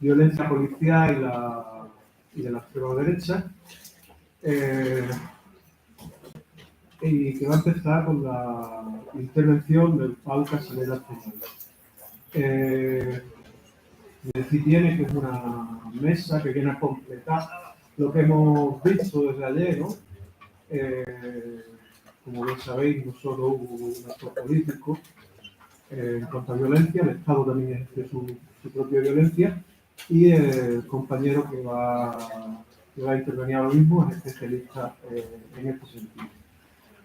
violencia policial y de la extrema derecha, y que va a empezar con la intervención del Pau Casanela Español. Tiene que es una mesa que viene a completar lo que hemos visto desde ayer, ¿no? Como bien sabéis, no solo hubo un actor político en cuanto a violencia, el Estado también ejerce su propia violencia, y el compañero que va a intervenir ahora mismo es especialista en este sentido.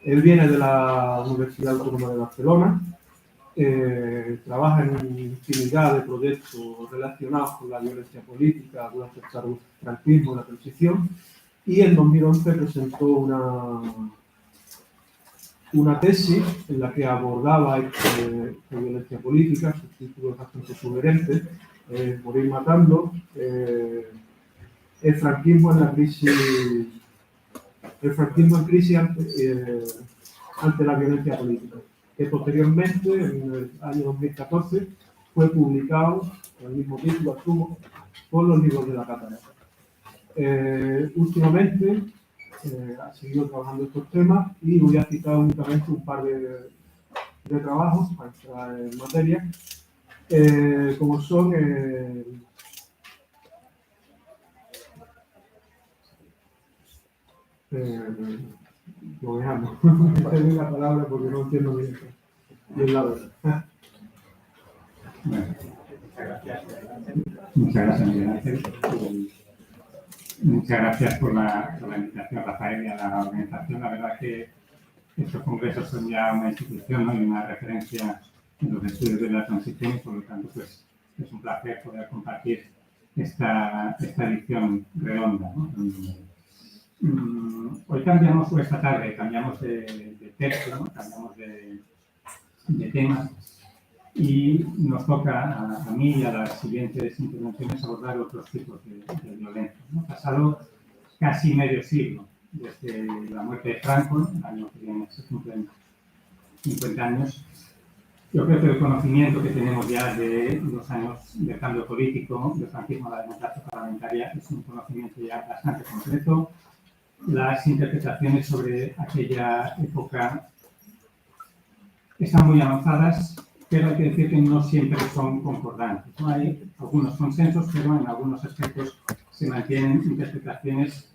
Él viene de la Universidad Autónoma de Barcelona, trabaja en infinidad de proyectos relacionados con la violencia política durante el franquismo y la transición, y en 2011 presentó una tesis en la que abordaba esta violencia política. Su título es bastante sugerente: Morir matando, el franquismo en crisis ante la violencia política, que posteriormente, en el año 2014, fue publicado con el mismo título, asumo, por los libros de la Catarata. Últimamente ha seguido trabajando estos temas, y voy a citar únicamente un par de trabajos para entrar en materia, como son lo dejamos. Esta es la palabra porque no entiendo bien la verdad. Bueno, muchas gracias, Miguel Ángel. Muchas gracias por la invitación, Rafael, y a la organización. La verdad que estos congresos son ya una institución, ¿no? Y una referencia en los estudios de la transición, y por lo tanto pues, es un placer poder compartir esta edición redonda, ¿no? Hoy cambiamos, o esta tarde cambiamos de texto, ¿no? Cambiamos de temas, y nos toca a mí y a las siguientes intervenciones abordar otros tipos de violencia, ¿no? Pasado casi medio siglo desde la muerte de Franco, el año que viene se cumplen 50 años, yo creo que el conocimiento que tenemos ya de los años del cambio político, del franquismo a la democracia parlamentaria, es un conocimiento ya bastante completo. Las interpretaciones sobre aquella época están muy avanzadas, pero hay que decir que no siempre son concordantes, ¿no? Hay algunos consensos, pero en algunos aspectos se mantienen interpretaciones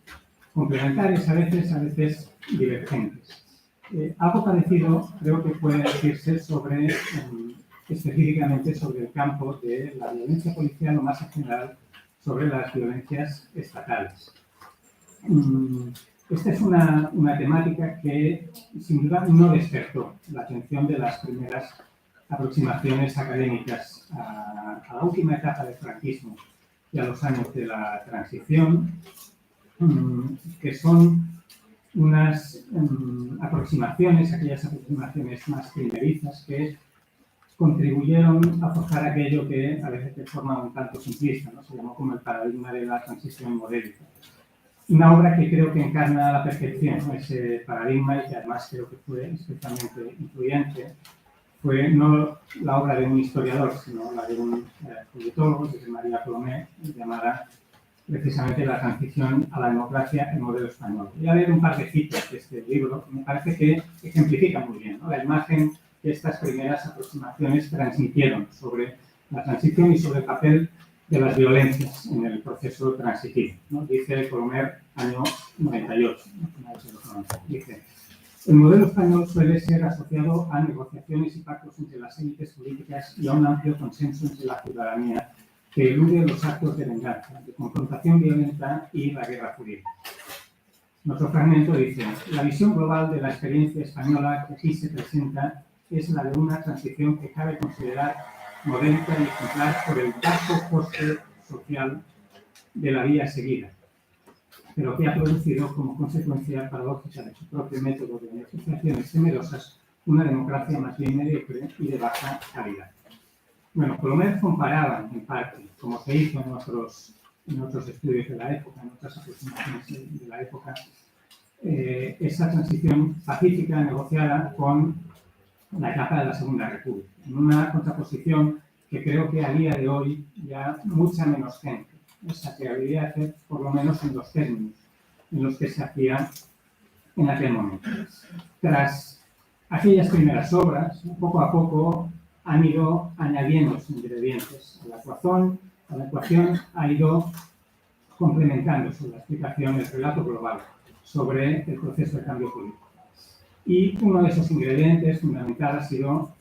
complementarias, a veces divergentes. Algo parecido creo que puede decirse específicamente sobre el campo de la violencia policial, o más en general sobre las violencias estatales. Esta es una temática que sin duda no despertó la atención de las primeras aproximaciones académicas a la última etapa del franquismo y a los años de la transición, que son unas aquellas aproximaciones más primerizas que contribuyeron a forjar aquello que a veces de forma un tanto simplista, ¿no? Se llamó como el paradigma de la transición modélica. Una obra que creo que encarna a la perfección, ¿no? Ese paradigma, y que además creo que fue especialmente influyente, fue no la obra de un historiador, sino la de un politólogo, de María Colomer, llamada precisamente La transición a la democracia, el modelo español. Voy a leer un par de citas de este libro que me parece que ejemplifican muy bien, ¿no? La imagen que estas primeras aproximaciones transmitieron sobre la transición y sobre el papel de las violencias en el proceso transitivo, ¿no? Dice Colomer, año 98, ¿no? Dice: el modelo español suele ser asociado a negociaciones y pactos entre las élites políticas y a un amplio consenso entre la ciudadanía que elude los actos de venganza, de confrontación violenta y la guerra jurídica. Nuestro fragmento dice: la visión global de la experiencia española que aquí se presenta es la de una transición que cabe considerar modélica y ejemplar por el bajo coste social de la vía seguida, pero que ha producido como consecuencia paradójica de su propio método de negociaciones generosas una democracia más bien mediocre y de baja calidad. Bueno, Colomer comparaba, en parte, como se hizo en otros estudios de la época, en otras aproximaciones de la época, esa transición pacífica negociada con la etapa de la Segunda República, en una contraposición que creo que a día de hoy ya mucha menos gente se atrevería a hacer, por lo menos en los términos en los que se hacía en aquel momento. Tras aquellas primeras obras, poco a poco han ido añadiendo ingredientes a la ecuación ha ido complementándose la explicación del relato global sobre el proceso de cambio político. Y uno de esos ingredientes fundamentales ha sido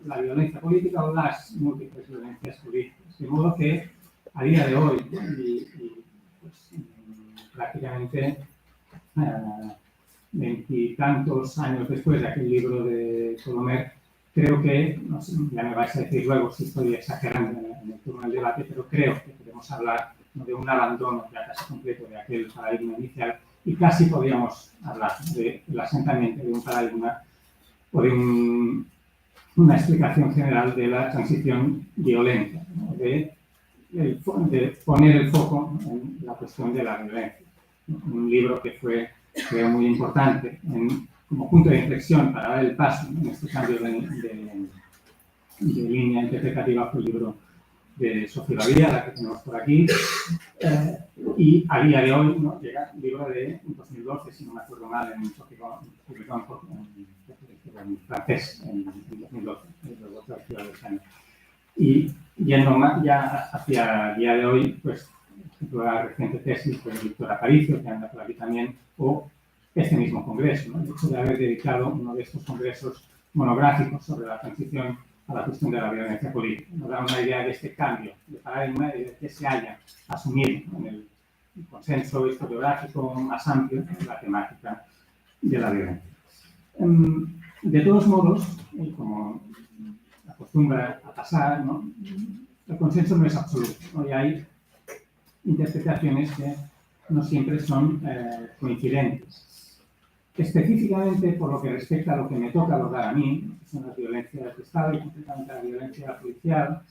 la violencia política o las múltiples violencias políticas. De modo que a día de hoy, pues, prácticamente veintitantos años después de aquel libro de Colomer, creo que, no sé, ya me vais a decir luego si estoy exagerando en el turno del debate, pero creo que podemos hablar de un abandono ya casi completo de aquel paradigma inicial y casi podríamos hablar del asentamiento de un paradigma o de una explicación general de la transición violenta, ¿no? de poner el foco en la cuestión de la violencia. Un libro que fue, creo, muy importante como punto de inflexión para dar el paso en este cambio de línea interpretativa fue el libro de Sociología, la que tenemos por aquí, y a día de hoy, ¿no?, llega el libro de 2012, si no me acuerdo mal, en francés, en 2012, y yendo ya hacia el día de hoy, pues, por ejemplo, la reciente tesis de Víctor Aparicio, que anda por aquí también, o este mismo congreso, ¿no? El hecho de haber dedicado uno de estos congresos monográficos sobre la transición a la cuestión de la violencia política. Nos da una idea de este cambio de paradigma y de que se haya asumido en el consenso historiográfico más amplio la temática de la violencia. De todos modos, como acostumbra a pasar, ¿no?, el consenso no es absoluto, ¿no? Y hay interpretaciones que no siempre son coincidentes. Específicamente por lo que respecta a lo que me toca abordar a mí, que son las violencias de Estado y concretamente la violencia policial,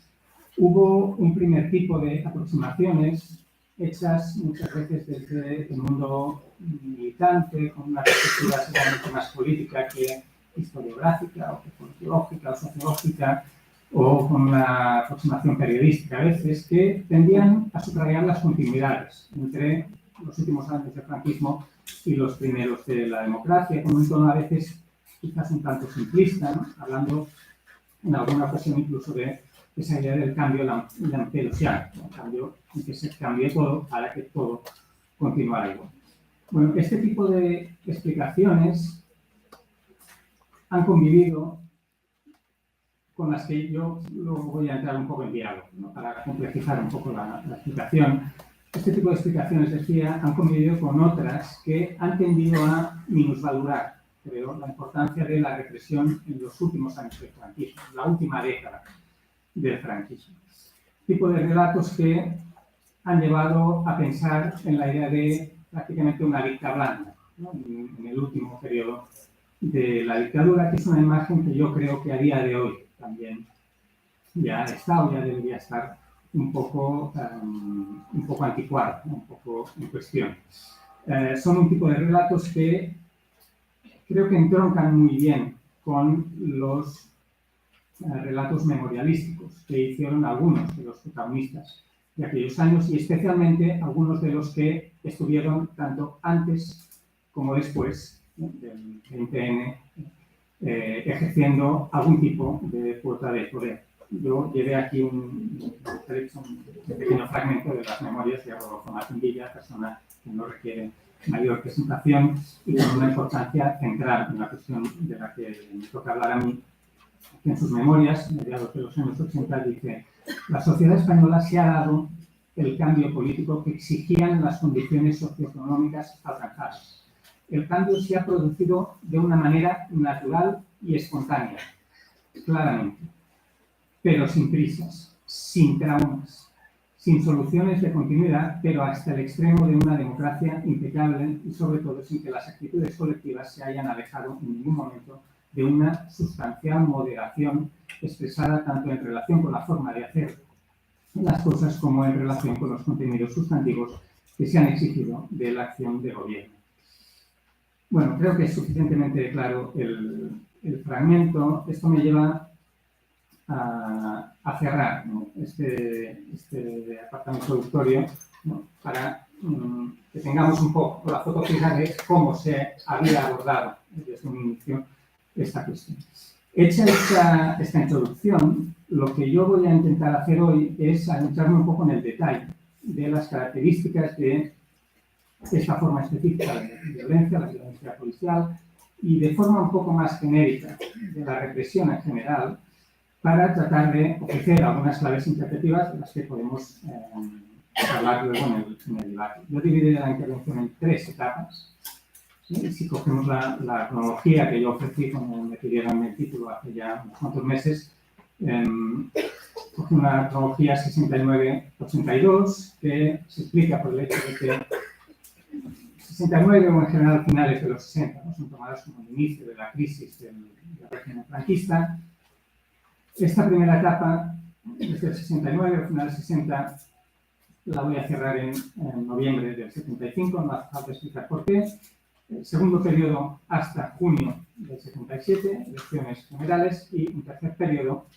hubo un primer tipo de aproximaciones hechas muchas veces desde el mundo militante, con una perspectiva seguramente más política que historiográfica, o que politológica, o sociológica, o con una aproximación periodística a veces, que tendían a subrayar las continuidades entre los últimos años del franquismo y los primeros de la democracia, con un tono a veces quizás un tanto simplista, ¿no?, hablando en alguna ocasión incluso de esa idea del cambio lampedusiano, un cambio en que se cambie todo para que todo continuara igual. Bueno, este tipo de explicaciones han convivido con las que yo luego voy a entrar un poco en diálogo, ¿no?, para complejizar un poco la explicación. Este tipo de explicaciones, decía, han convivido con otras que han tendido a minusvalorar, creo, la importancia de la represión en los últimos años del franquismo, la última década del franquismo. Tipo de relatos que han llevado a pensar en la idea de prácticamente una dicta blanda, ¿no?, en el último periodo de la dictadura, que es una imagen que yo creo que a día de hoy también ya está o ya debería estar un poco anticuada, un poco en cuestión. Son un tipo de relatos que creo que entroncan muy bien con los relatos memorialísticos que hicieron algunos de los protagonistas de aquellos años y especialmente algunos de los que estuvieron tanto antes como después del 20N ejerciendo algún tipo de cuota de poder. Yo llevé aquí un pequeño fragmento de las memorias de Rodolfo Martín Villa, persona que no requiere mayor presentación y con una importancia central en la cuestión de la que me toca hablar a mí, que en sus memorias, mediados de los años 80, dice: la sociedad española se ha dado el cambio político que exigían las condiciones socioeconómicas alcanzadas. El cambio se ha producido de una manera natural y espontánea, claramente, pero sin prisas, sin traumas, sin soluciones de continuidad, pero hasta el extremo de una democracia impecable y sobre todo sin que las actitudes colectivas se hayan alejado en ningún momento de una sustancial moderación expresada tanto en relación con la forma de hacer las cosas como en relación con los contenidos sustantivos que se han exigido de la acción de gobierno. Bueno, creo que es suficientemente claro el fragmento. Esto me lleva a cerrar, ¿no?, este apartado introductorio, ¿no?, para que tengamos un poco la foto fija de cómo se había abordado desde un inicio esta cuestión. Hecha esta introducción, lo que yo voy a intentar hacer hoy es adentrarme un poco en el detalle de las características de esta forma específica de violencia, la violencia policial, y de forma un poco más genérica de la represión en general, para tratar de ofrecer algunas claves interpretativas de las que podemos hablar luego en el debate. Yo dividiré la intervención en 3 etapas. ¿Sí? Si cogemos la cronología que yo ofrecí cuando me pidieron el título hace ya unos cuantos meses, cogí una cronología 69-82 que se explica por el hecho de que 69 o en general finales de los 60, ¿no?, son tomadas como el inicio de la crisis del régimen franquista. Esta primera etapa, desde el 69 o final del 60, la voy a cerrar en noviembre del 75, no hace falta explicar por qué. El segundo periodo hasta junio del 77, elecciones generales, y un tercer periodo,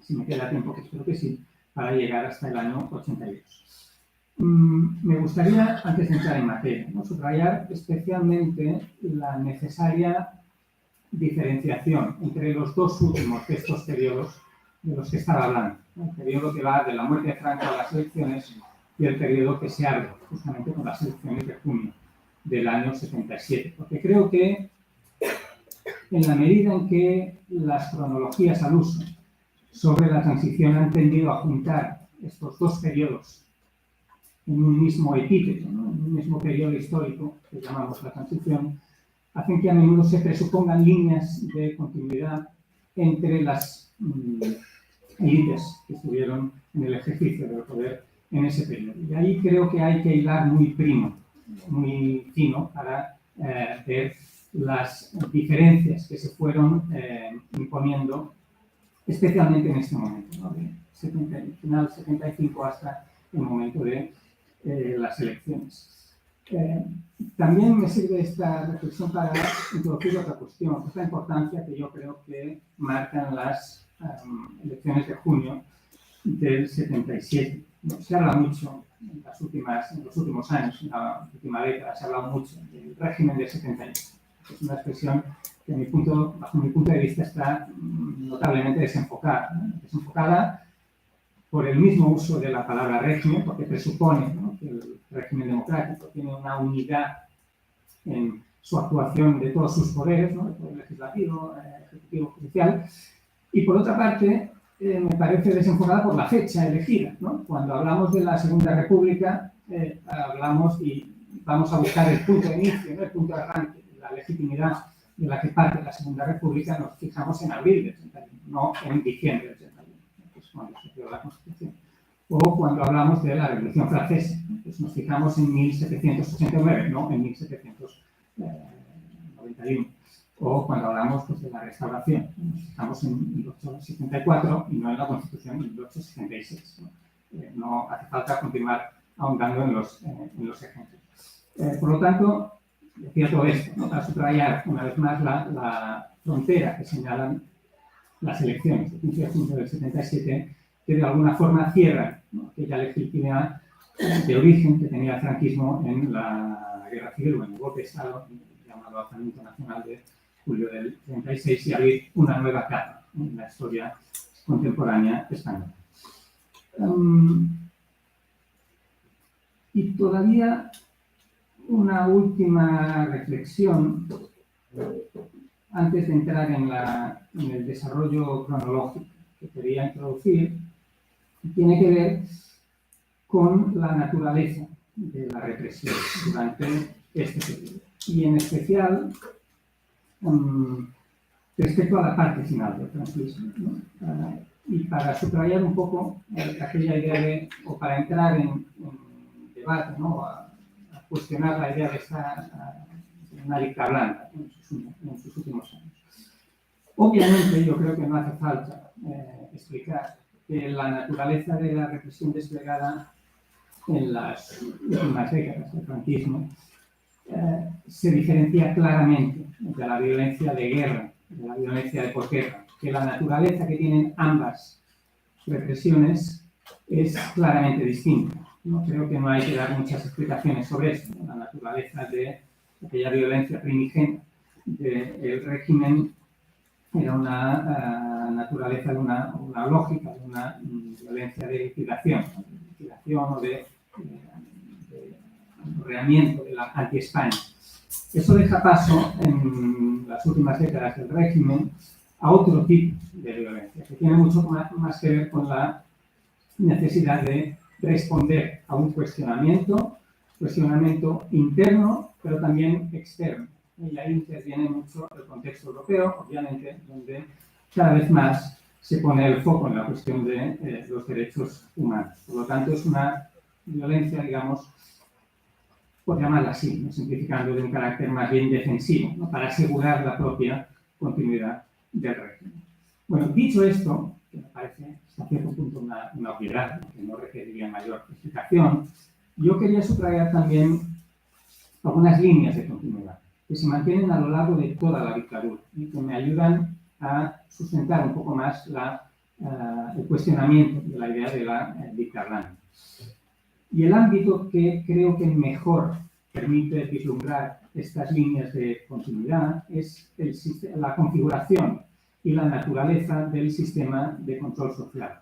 si me queda tiempo, que espero que sí, para llegar hasta el año 82. Me gustaría, antes de entrar en materia, ¿no?, subrayar especialmente la necesaria diferenciación entre los 2 últimos de estos periodos de los que estaba hablando, ¿no?, el periodo que va de la muerte de Franco a las elecciones y el periodo que se abre justamente con las elecciones de junio del año 77, porque creo que en la medida en que las cronologías al uso sobre la transición han tendido a juntar estos 2 periodos en un mismo epíteto, ¿no?, en un mismo periodo histórico que llamamos la transición, hacen que a menudo se presupongan líneas de continuidad entre las élites que estuvieron en el ejercicio del poder en ese periodo. Y ahí creo que hay que hilar muy fino para ver las diferencias que se fueron imponiendo, especialmente en este momento, ¿no?, de final 75 hasta el momento de las elecciones. También me sirve esta reflexión para introducir otra cuestión, que es la importancia que yo creo que marcan las elecciones de junio del 77. Se habla mucho en los últimos años, en la última década, se ha hablado mucho del régimen del 78. Es una expresión que bajo mi punto de vista está notablemente desenfocada, ¿no?, desenfocada por el mismo uso de la palabra régimen, porque presupone, ¿no?, que el régimen democrático tiene una unidad en su actuación de todos sus poderes, ¿no?, el poder legislativo, ejecutivo, judicial, y por otra parte me parece desenfocada por la fecha elegida, ¿no? Cuando hablamos de la Segunda República, hablamos y vamos a buscar el punto de inicio, ¿no?, el punto de arranque, la legitimidad de la que parte la Segunda República, nos fijamos en abril del 81, no en diciembre del 81, que es cuando se creó la Constitución. O cuando hablamos de la Revolución Francesa, pues nos fijamos en 1789, no en 1791. O cuando hablamos, pues, de la Restauración, nos fijamos en 1874 y no en la Constitución de 1876. No hace falta continuar ahondando en los ejemplos. Por lo tanto, decía todo esto, ¿no?, para subrayar una vez más la frontera que señalan las elecciones del 15 de junio del 77, que de alguna forma cierran, ¿no?, aquella legitimidad de origen que tenía el franquismo en la guerra civil o en el golpe de Estado, llamado Alzamiento Nacional de julio del 36, y abrir una nueva etapa en la historia contemporánea española. Y todavía una última reflexión antes de entrar en el desarrollo cronológico que quería introducir, tiene que ver con la naturaleza de la represión durante este periodo. Y en especial respecto a la parte final del franquismo, ¿no? Y para subrayar un poco aquella idea o para entrar en debate, ¿no?, a cuestionar la idea de una dicta blanda en sus últimos años. Obviamente, yo creo que no hace falta explicar que la naturaleza de la represión desplegada en las últimas décadas del franquismo se diferencia claramente de la violencia de guerra, de la violencia de posguerra que la naturaleza que tienen ambas represiones es claramente distinta. No creo que no hay que dar muchas explicaciones sobre eso, ¿no? La naturaleza de aquella violencia primigenia del régimen era una naturaleza, una lógica, de una violencia de liquidación o de aporreamiento de la anti-España. Eso deja paso en las últimas décadas del régimen a otro tipo de violencia, que tiene mucho más que ver con la necesidad de responder a un cuestionamiento interno, pero también externo. Y ahí interviene mucho el contexto europeo, obviamente, donde cada vez más se pone el foco en la cuestión de los derechos humanos. Por lo tanto, es una violencia, digamos, por llamarla así, ¿no? Simplificando, de un carácter más bien defensivo, ¿no? Para asegurar la propia continuidad del régimen. Bueno, dicho esto, que me parece hasta cierto punto una obviedad, que no requeriría mayor explicación, yo quería subrayar también algunas líneas de continuidad que se mantienen a lo largo de toda la dictadura y que me ayudan a sustentar un poco más el cuestionamiento de la idea de la dictadura. Y el ámbito que creo que mejor permite vislumbrar estas líneas de continuidad es la configuración y la naturaleza del sistema de control social.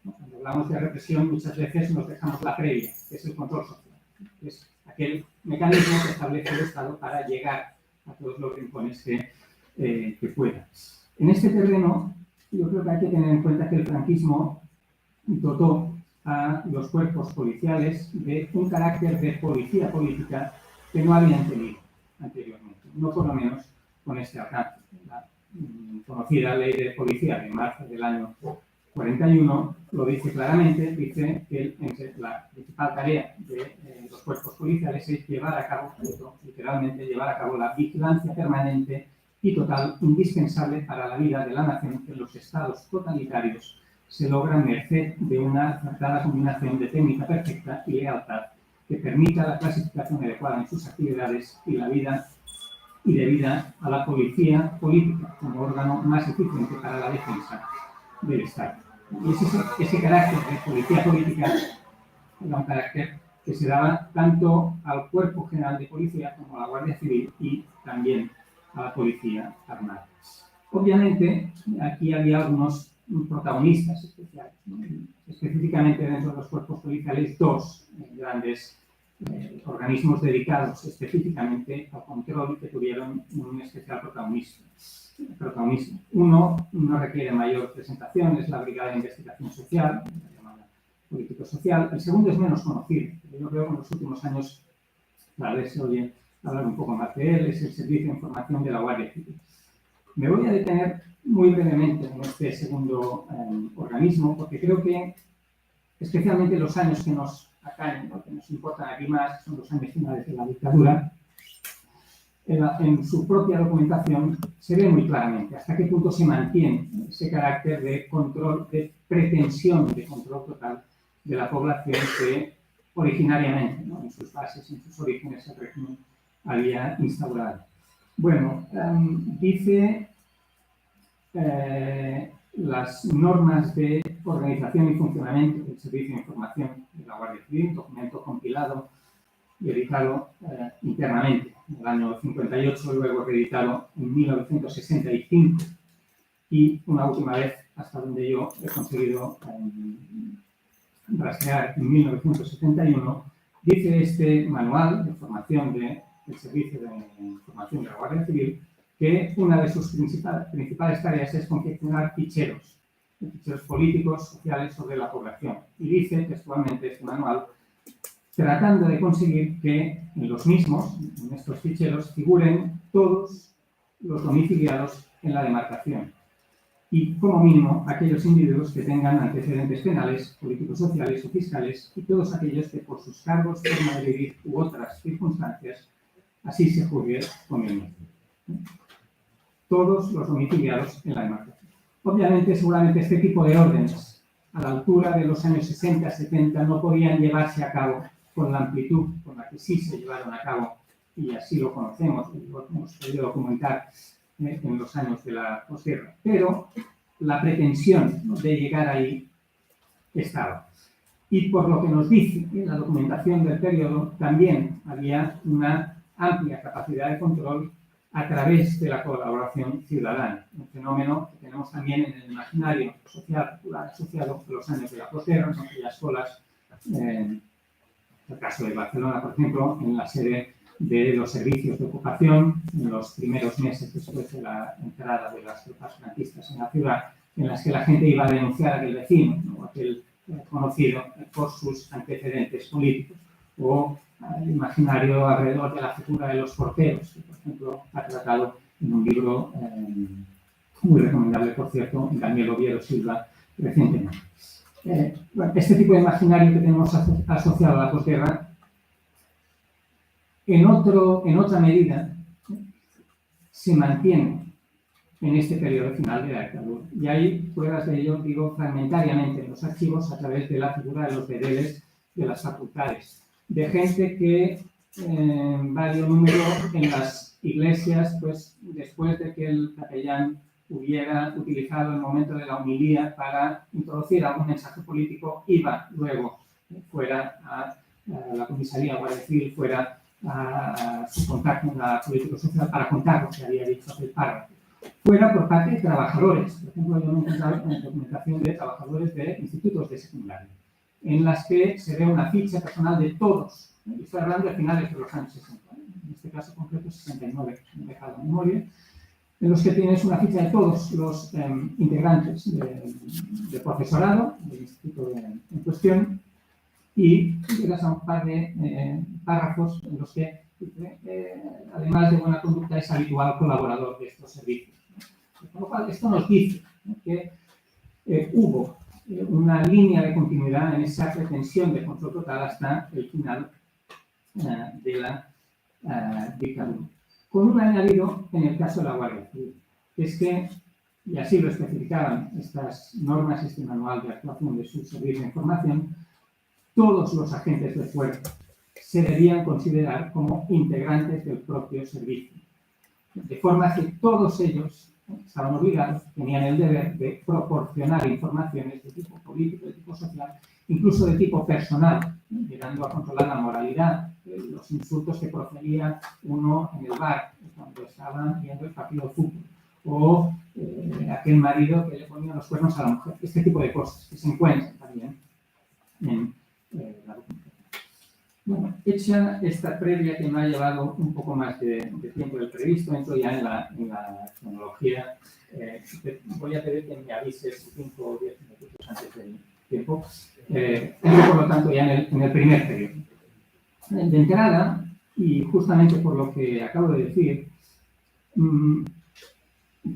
Cuando hablamos de represión, muchas veces nos dejamos la previa, que es el control social, que es aquel mecanismo que establece el Estado para llegar a todos los rincones que pueda. En este terreno, yo creo que hay que tener en cuenta que el franquismo dotó a los cuerpos policiales de un carácter de policía política que no habían tenido anteriormente, no por lo menos con este alcance. La conocida ley de policía de marzo del año 41 lo dice claramente, dice que la principal tarea de los cuerpos policiales es llevar a cabo, literalmente llevar a cabo la vigilancia permanente y total indispensable para la vida de la nación que los estados totalitarios se logra merced de una acertada combinación de técnica perfecta y lealtad que permita la clasificación adecuada en sus actividades y la vida y debida a la policía política como órgano más eficiente para la defensa del Estado. Y ese carácter de policía política era un carácter que se daba tanto al Cuerpo General de Policía como a la Guardia Civil y también a la Policía Armada. Obviamente, aquí había algunos protagonistas especiales, ¿no? Específicamente dentro de los cuerpos policiales, dos grandes organismos dedicados específicamente al control que tuvieron un especial protagonismo. Uno no requiere mayor presentación, es la Brigada de Investigación Social, llamada político-social. El segundo es menos conocido, pero yo creo que en los últimos años cada vez se oye hablar un poco más de él, es el Servicio de Información de la Guardia Civil. Me voy a detener muy brevemente en este segundo organismo, porque creo que especialmente los años que nos atañen, que nos importan aquí más, son los años finales de la dictadura, en su propia documentación se ve muy claramente hasta qué punto se mantiene ese carácter de control, de pretensión de control total de la población que originariamente, ¿no? En sus bases, en sus orígenes, el régimen había instaurado. Bueno, dice las normas de organización y funcionamiento del Servicio de Información de la Guardia Civil, documento compilado y editado internamente en el año 58, luego reeditado en 1965 y una última vez, hasta donde yo he conseguido rastrear, en 1971, dice este manual de formación del Servicio de Información de la Guardia Civil que una de sus principales tareas es confeccionar ficheros políticos, sociales sobre la población. Y dice textualmente este manual, tratando de conseguir que en los mismos, en estos ficheros, figuren todos los domiciliados en la demarcación y, como mínimo, aquellos individuos que tengan antecedentes penales, políticos, sociales o fiscales y todos aquellos que por sus cargos, forma de vivir u otras circunstancias así se juzgue conveniente. Todos los domiciliados en la demarcación. Obviamente, seguramente este tipo de órdenes a la altura de los años 60-70 no podían llevarse a cabo con la amplitud con la que sí se llevaron a cabo, y así lo conocemos, y lo hemos podido documentar en los años de la posguerra, pero la pretensión, ¿no?, de llegar ahí estaba. Y por lo que nos dice la documentación del periodo, también había una amplia capacidad de control a través de la colaboración ciudadana, un fenómeno que tenemos también en el imaginario social popular asociado a los años de la posguerra, en aquellas colas, en el caso de Barcelona, por ejemplo, en la sede de los servicios de ocupación, en los primeros meses después de la entrada de las tropas franquistas en la ciudad, en las que la gente iba a denunciar a aquel vecino, ¿no?, aquel conocido por sus antecedentes políticos, o el imaginario alrededor de la figura de los porteros, que, por ejemplo, ha tratado en un libro muy recomendable, por cierto, Daniel Oviedo Silva, recientemente. Bueno, este tipo de imaginario que tenemos asociado a la posguerra, en otra medida, se mantiene en este periodo final de la dictadura. Y hay pruebas de ello, digo, fragmentariamente en los archivos a través de la figura de los bedeles de las facultades, de gente que varios número en las iglesias, pues después de que el capellán hubiera utilizado el momento de la homilía para introducir algún mensaje político, iba luego fuera a la comisaría, o a decir, fuera a su contacto con la político-social para contar lo que había dicho aquel párrafo. Fuera por parte de trabajadores. Por ejemplo, yo me he encontrado en documentación de trabajadores de institutos de secundaria, en las que se ve una ficha personal de todos. Estoy hablando de finales de los años 60, en este caso concreto 69, me he dejado en memoria, en los que tienes una ficha de todos los integrantes del profesorado del instituto en cuestión, y llegas a un par de párrafos en los que, además de buena conducta, es habitual colaborador de estos servicios. Con lo cual, esto nos dice, ¿no?, que hubo una línea de continuidad en esa pretensión de control total hasta el final de la dictadura. Con un añadido en el caso de la Guardia Civil, que es que, y así lo especificaban estas normas y este manual de actuación de su servicio de información, todos los agentes del cuerpo se debían considerar como integrantes del propio servicio, de forma que todos ellos estaban obligados, tenían el deber de proporcionar informaciones de tipo político, de tipo social, incluso de tipo personal, llegando a controlar la moralidad, los insultos que profería uno en el bar cuando estaban viendo el partido de fútbol, o aquel marido que le ponía los cuernos a la mujer. Este tipo de cosas que se encuentran también en la documentación. Bueno, hecha esta previa que me ha llevado un poco más de tiempo del previsto, entro ya en la cronología. Voy a pedir que me avises 5 o 10 minutos antes del tiempo. Entro, por lo tanto, ya en el primer periodo. De entrada, y justamente por lo que acabo de decir,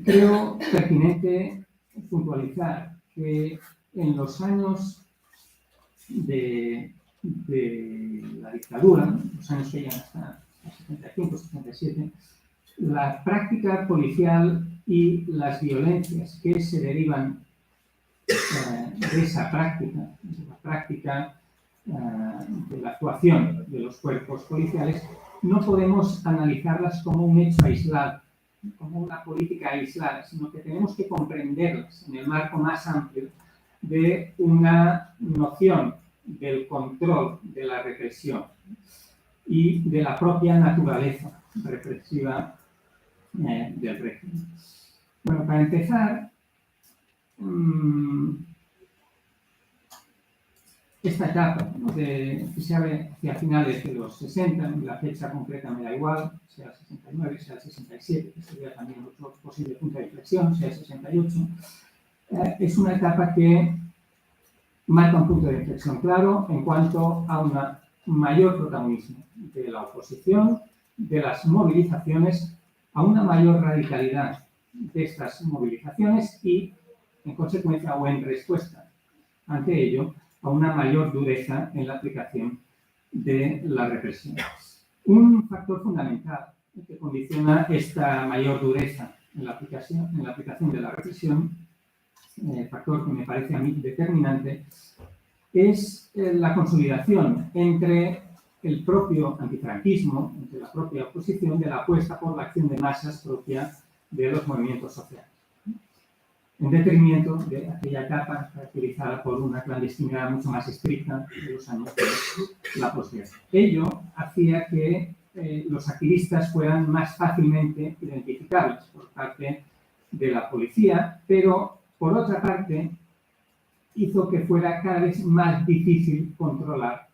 creo pertinente puntualizar que en los años de la dictadura, los años que llegan hasta 75, 77, la práctica policial y las violencias que se derivan de esa práctica, de la práctica de la actuación de los cuerpos policiales, no podemos analizarlas como un hecho aislado, como una política aislada, sino que tenemos que comprenderlas en el marco más amplio de una noción del control de la represión y de la propia naturaleza represiva del régimen. Bueno, para empezar, esta etapa, ¿no?, que se abre hacia finales de los 60, la fecha concreta me da igual, sea el 69, sea el 67, que sería también otro posible punto de inflexión, sea el 68, es una etapa que marca un punto de inflexión claro en cuanto a un mayor protagonismo de la oposición, de las movilizaciones, a una mayor radicalidad de estas movilizaciones y, en consecuencia o en respuesta ante ello, a una mayor dureza en la aplicación de la represión. Un factor fundamental que condiciona esta mayor dureza en la aplicación de la represión, factor que me parece a mí determinante, es la consolidación entre el propio antifranquismo, entre la propia oposición, de la apuesta por la acción de masas propia de los movimientos sociales, en detrimento de aquella etapa caracterizada por una clandestinidad mucho más estricta de los años de la posguerra. Ello hacía que los activistas fueran más fácilmente identificables por parte de la policía, pero por otra parte hizo que fuera cada vez más difícil controlar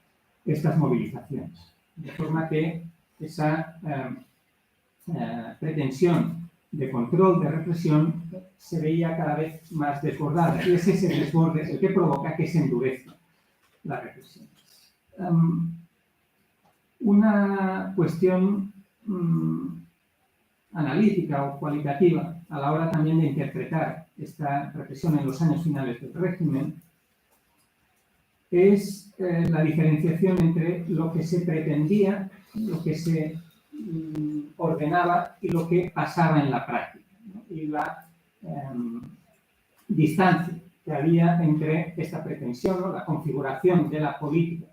estas movilizaciones. De forma que esa pretensión de control, de represión, se veía cada vez más desbordada. Y es ese desborde el que provoca que se endurezca la represión. Una cuestión analítica o cualitativa a la hora también de interpretar esta represión en los años finales del régimen es la diferenciación entre lo que se pretendía, lo que se ordenaba y lo que pasaba en la práctica, ¿no? Y la distancia que había entre esta pretensión, ¿no? La configuración de la política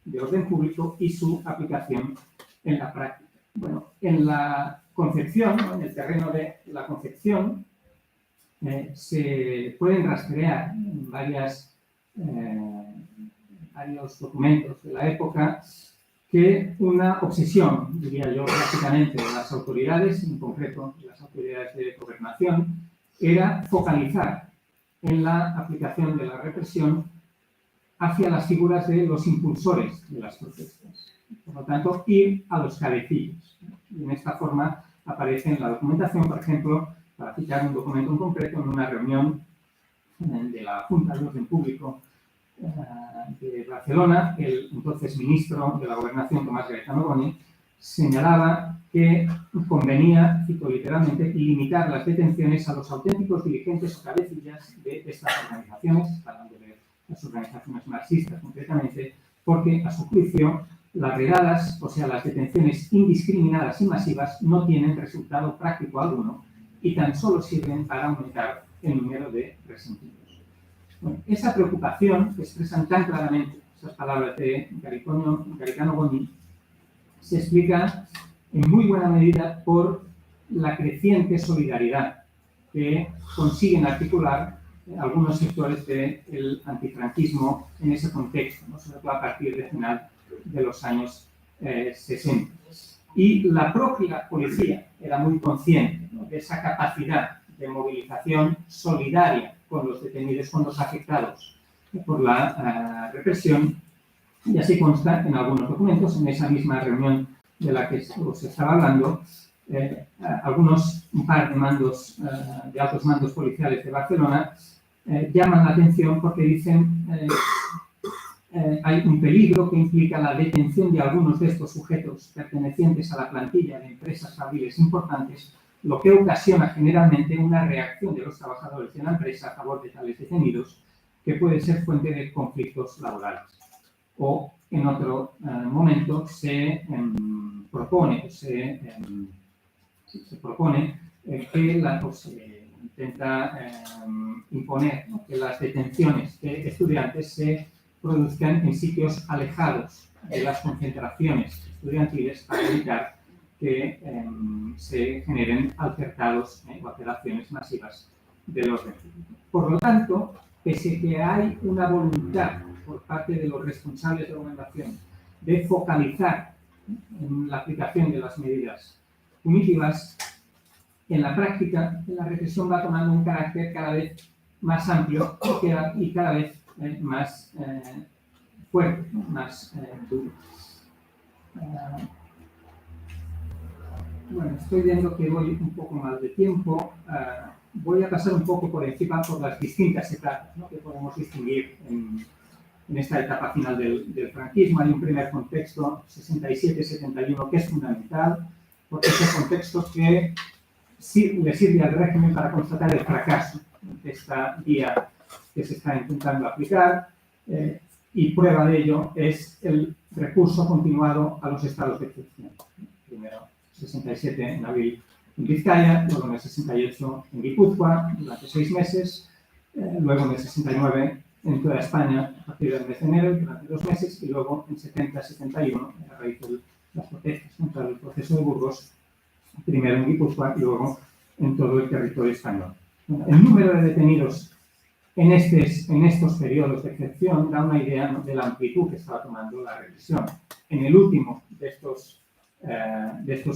de orden público y su aplicación en la práctica. Bueno, en la concepción, ¿no? En el terreno de la concepción, se pueden rastrear varios documentos de la época que una obsesión, diría yo, prácticamente de las autoridades, en concreto de las autoridades de gobernación, era focalizar en la aplicación de la represión hacia las figuras de los impulsores de las protestas. Por lo tanto, ir a los cabecillos. Y en esta forma aparece en la documentación, por ejemplo, para citar un documento en concreto, en una reunión de la Junta de Orden Público de Barcelona, el entonces ministro de la Gobernación, Tomás Gaetano Boni, señalaba que convenía, cito literalmente, limitar las detenciones a los auténticos dirigentes o cabecillas de estas organizaciones, hablando de las organizaciones marxistas concretamente, porque, a su juicio, las redadas, o sea, las detenciones indiscriminadas y masivas, no tienen resultado práctico alguno y tan solo sirven para aumentar el número de resentidos. Bueno, esa preocupación que expresan tan claramente esas palabras de Gaetano Boni se explica en muy buena medida por la creciente solidaridad que consiguen articular algunos sectores del antifranquismo en ese contexto, ¿no? Sobre todo a partir del final de los años 60. Y la propia policía era muy consciente, ¿no? De esa capacidad de movilización solidaria con los detenidos, con los afectados por la represión, y así consta en algunos documentos. En esa misma reunión de la que os estaba hablando, un par de mandos, de altos mandos policiales de Barcelona, llaman la atención porque dicen hay un peligro que implica la detención de algunos de estos sujetos pertenecientes a la plantilla de empresas fabriles importantes, lo que ocasiona generalmente una reacción de los trabajadores de la empresa a favor de tales detenidos, que puede ser fuente de conflictos laborales. O, en otro momento, se propone que intenta imponer, ¿no? Que las detenciones de estudiantes se produzcan en sitios alejados de las concentraciones estudiantiles para evitar que se generen altercados o alteraciones masivas del orden público. Por lo tanto, pese a que hay una voluntad por parte de los responsables de la gobernación de focalizar en la aplicación de las medidas punitivas, en la práctica la represión va tomando un carácter cada vez más amplio y cada vez más fuerte, más duro. Bueno, estoy viendo que voy un poco mal de tiempo. Voy a pasar un poco por encima por las distintas etapas, ¿no? Que podemos distinguir en esta etapa final del franquismo. Hay un primer contexto, 67-71, que es fundamental, porque es el contexto que le sirve al régimen para constatar el fracaso de esta vía que se está intentando aplicar, y prueba de ello es el recurso continuado a los estados de excepción. Primero, 67 en abril en Vizcaya, luego en el 68 en Guipúzcoa durante 6 meses, luego en el 69 en toda España a partir del mes de enero durante 2 meses, y luego en 70-71 a raíz de las protestas contra el proceso de Burgos, primero en Guipúzcoa y luego en todo el territorio español. Bueno, el número de detenidos en estos periodos de excepción da una idea, ¿no?, de la amplitud que estaba tomando la represión. En el último de estos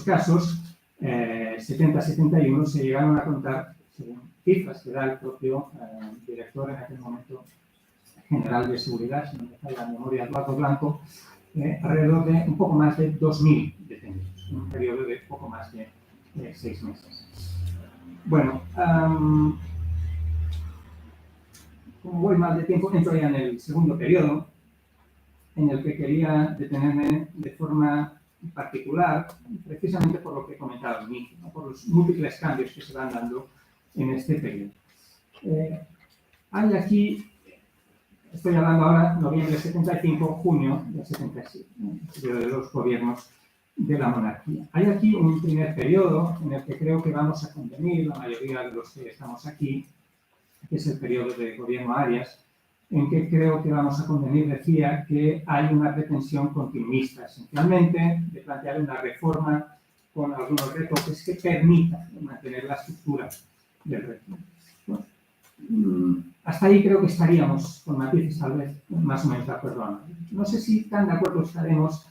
casos, 70-71, se llegaron a contar, según cifras que da el propio director en aquel momento general de seguridad, si no me falla la memoria, Eduardo Blanco, alrededor de un poco más de 2.000 detenidos, en un periodo de poco más de 6 meses. Bueno, como voy mal de tiempo, entro ya en el segundo periodo, en el que quería detenerme de forma particular, precisamente por lo que he comentado al inicio, ¿no?, por los múltiples cambios que se van dando en este periodo. Hay aquí, estoy hablando ahora, noviembre del 75, junio del 77, el periodo de los gobiernos de la monarquía. Hay aquí un primer periodo en el que creo que vamos a convenir, la mayoría de los que estamos aquí, que es el periodo de gobierno Arias, en que creo que vamos a convenir, decía, que hay una pretensión continuista, esencialmente, de plantear una reforma con algunos retoques que permitan mantener la estructura del régimen. Bueno, hasta ahí creo que estaríamos, con matices tal vez, más o menos de acuerdo. No sé si tan de acuerdo estaremos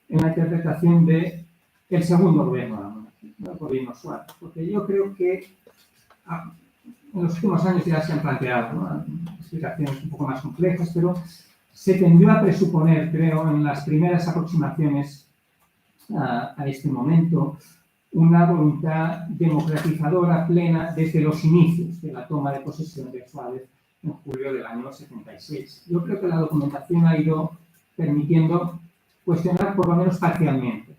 en la interpretación del segundo gobierno de la monarquía, el gobierno Suárez, porque yo creo que en los últimos años ya se han planteado, ¿no?, explicaciones un poco más complejas, pero se tendió a presuponer, creo, en las primeras aproximaciones a este momento, una voluntad democratizadora plena desde los inicios de la toma de posesión de Suárez en julio del año 76. Yo creo que la documentación ha ido permitiendo cuestionar por lo menos parcialmente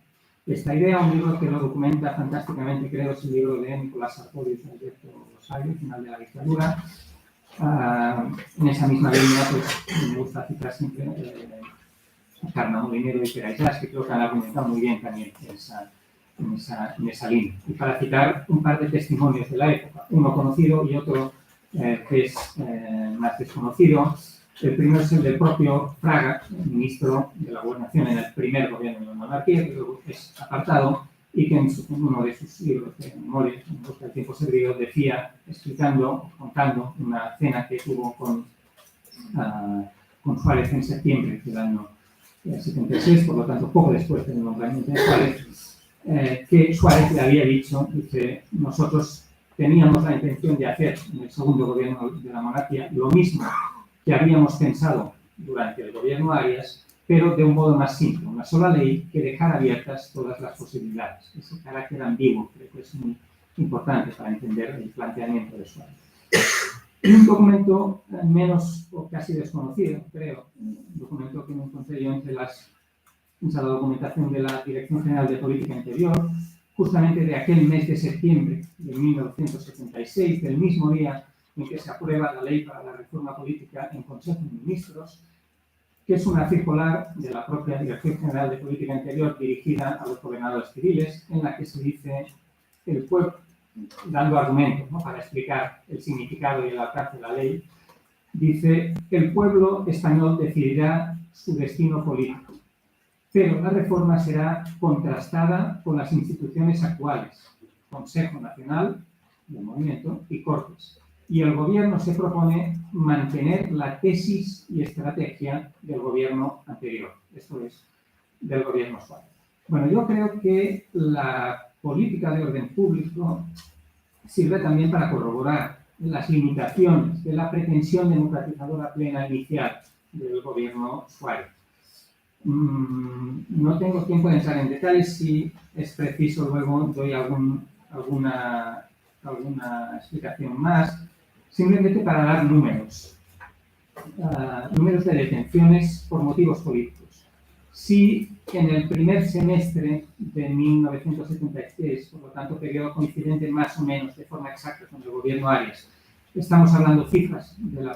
esta idea. Un libro que lo documenta fantásticamente, creo, es el libro de Nicolás Sartorius, Alberto Rosario, Final de la Dictadura. En esa misma línea, pues, me gusta citar siempre a Carmen Molinero y Peraisas, que creo que han argumentado muy bien también en esa línea. Y para citar un par de testimonios de la época, uno conocido y otro que es más desconocido. El primero es el del propio Fraga, ministro de la Gobernación en el primer gobierno de la monarquía, que luego es apartado, y que en uno de sus libros de memoria, en Busca del Tiempo Servido, decía, contando una cena que tuvo con Suárez en septiembre del año 76, por lo tanto poco después del nombramiento de Suárez, que Suárez le había dicho, dice, nosotros teníamos la intención de hacer en el segundo gobierno de la monarquía lo mismo que habíamos pensado durante el gobierno Arias, pero de un modo más simple, una sola ley que dejara abiertas todas las posibilidades. Ese carácter ambiguo creo que es muy importante para entender el planteamiento de Suárez. Y un documento menos o casi desconocido, creo, un documento que me encontré yo entre la documentación de la Dirección General de Política Interior, justamente de aquel mes de septiembre de 1976, del mismo día en que se aprueba la ley para la reforma política en Consejo de Ministros, que es una circular de la propia Dirección General de Política Interior dirigida a los gobernadores civiles, en la que se dice el pueblo, dando argumentos, ¿no?, para explicar el significado y el alcance de la ley, dice: el pueblo español decidirá su destino político, pero la reforma será contrastada con las instituciones actuales, Consejo Nacional del Movimiento y Cortes. Y el Gobierno se propone mantener la tesis y estrategia del Gobierno anterior, esto es, del Gobierno Suárez. Bueno, yo creo que la política de orden público sirve también para corroborar las limitaciones de la pretensión democratizadora plena inicial del Gobierno Suárez. No tengo tiempo de entrar en detalles, si es preciso luego doy alguna explicación más. Simplemente para dar números de detenciones por motivos políticos. Si en el primer semestre de 1976, por lo tanto periodo coincidente más o menos de forma exacta con el gobierno Arias, estamos hablando cifras del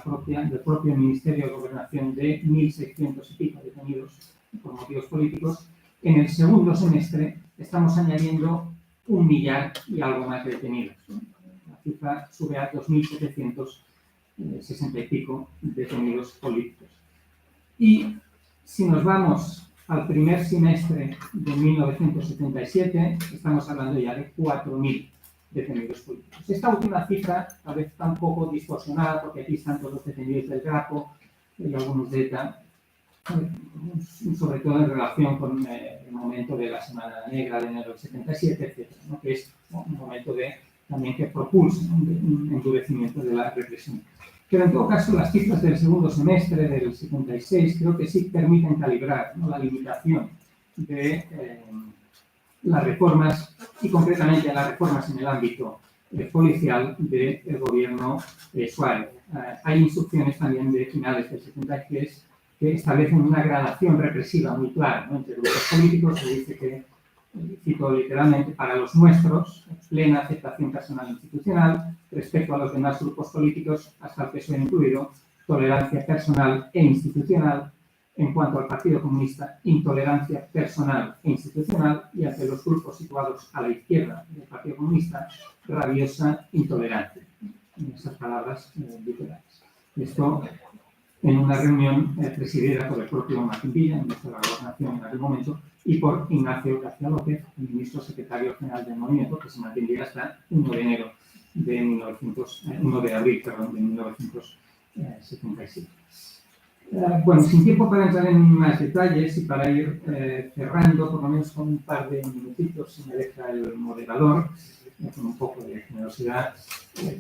propio Ministerio de Gobernación de 1.600 y pico detenidos por motivos políticos, en el segundo semestre estamos añadiendo 1.000.000 y algo más de detenidos. La cifra sube a 2.760 y pico detenidos políticos. Y si nos vamos al primer semestre de 1977, estamos hablando ya de 4.000 detenidos políticos. Esta última cifra tal vez está un poco distorsionada porque aquí están todos los detenidos del Grapo y algunos de ETA, sobre todo en relación con el momento de la Semana Negra de enero del 77, etc., ¿no? Que es un momento también que propulsa un endurecimiento de la represión. Pero en todo caso, las cifras del segundo semestre del 76 creo que sí permiten calibrar, ¿no?, la limitación de las reformas y concretamente las reformas en el ámbito policial del gobierno Suárez. Hay instrucciones también de finales del 73 que establecen una gradación represiva muy clara, ¿no?, entre grupos políticos. Se dice que, cito literalmente, para los nuestros, plena aceptación personal e institucional, respecto a los demás grupos políticos, hasta el PSOE incluido, tolerancia personal e institucional. En cuanto al Partido Comunista, intolerancia personal e institucional, y ante los grupos situados a la izquierda del Partido Comunista, rabiosa intolerancia. En esas palabras literales. Esto en una reunión presidida por el propio Martín Villa, ministro de la Gobernación en aquel momento, y por Ignacio García López, el ministro secretario general del movimiento, que se mantendría hasta 1 de enero de 1 de abril, perdón, de 1977. Bueno, sin tiempo para entrar en más detalles y para ir cerrando, por lo menos con un par de minutitos, si me deja el moderador, con un poco de generosidad,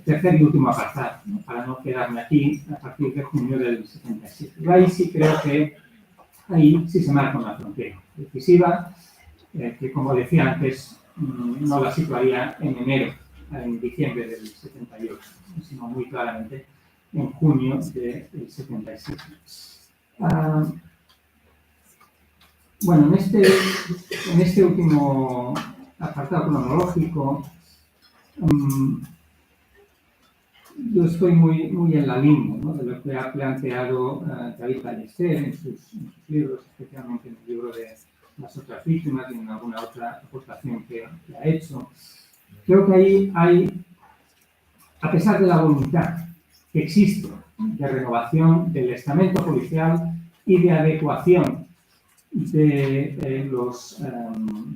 tercer y último apartado, ¿no?, para no quedarme aquí a partir de junio del 77. Y ahí sí creo que ahí sí se marca una frontera decisiva, que, como decía antes, no la situaría en enero, en diciembre del 78, sino muy claramente en junio del 77. Bueno, en este último apartado cronológico, yo estoy muy en la línea, ¿no?, de lo que ha planteado David Ballester en sus libros, especialmente en el libro de Las otras víctimas y en alguna otra aportación que ha hecho. Creo que ahí hay, a pesar de la voluntad que existe de renovación del estamento policial y de adecuación de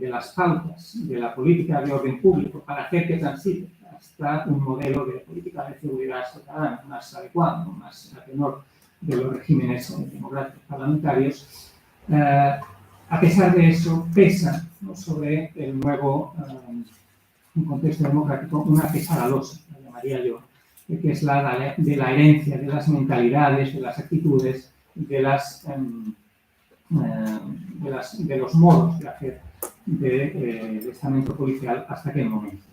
las pautas de la política de orden público para hacer que transite hasta un modelo de política de seguridad ciudadana más adecuado, más a tenor de los regímenes democráticos parlamentarios. A pesar de eso, pesa, ¿no?, sobre el nuevo contexto democrático una pesada losa, la llamaría yo, que es la de la herencia, de las mentalidades, de las actitudes, de los modos de hacer del estamento policial hasta aquel momento.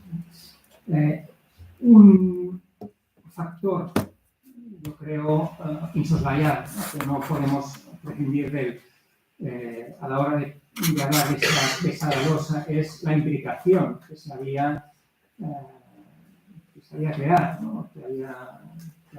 Un factor, yo creo, insoslayable, que no podemos prescindir de él a la hora de hablar de esta pesada losa, es la implicación que se había creado, ¿no?, que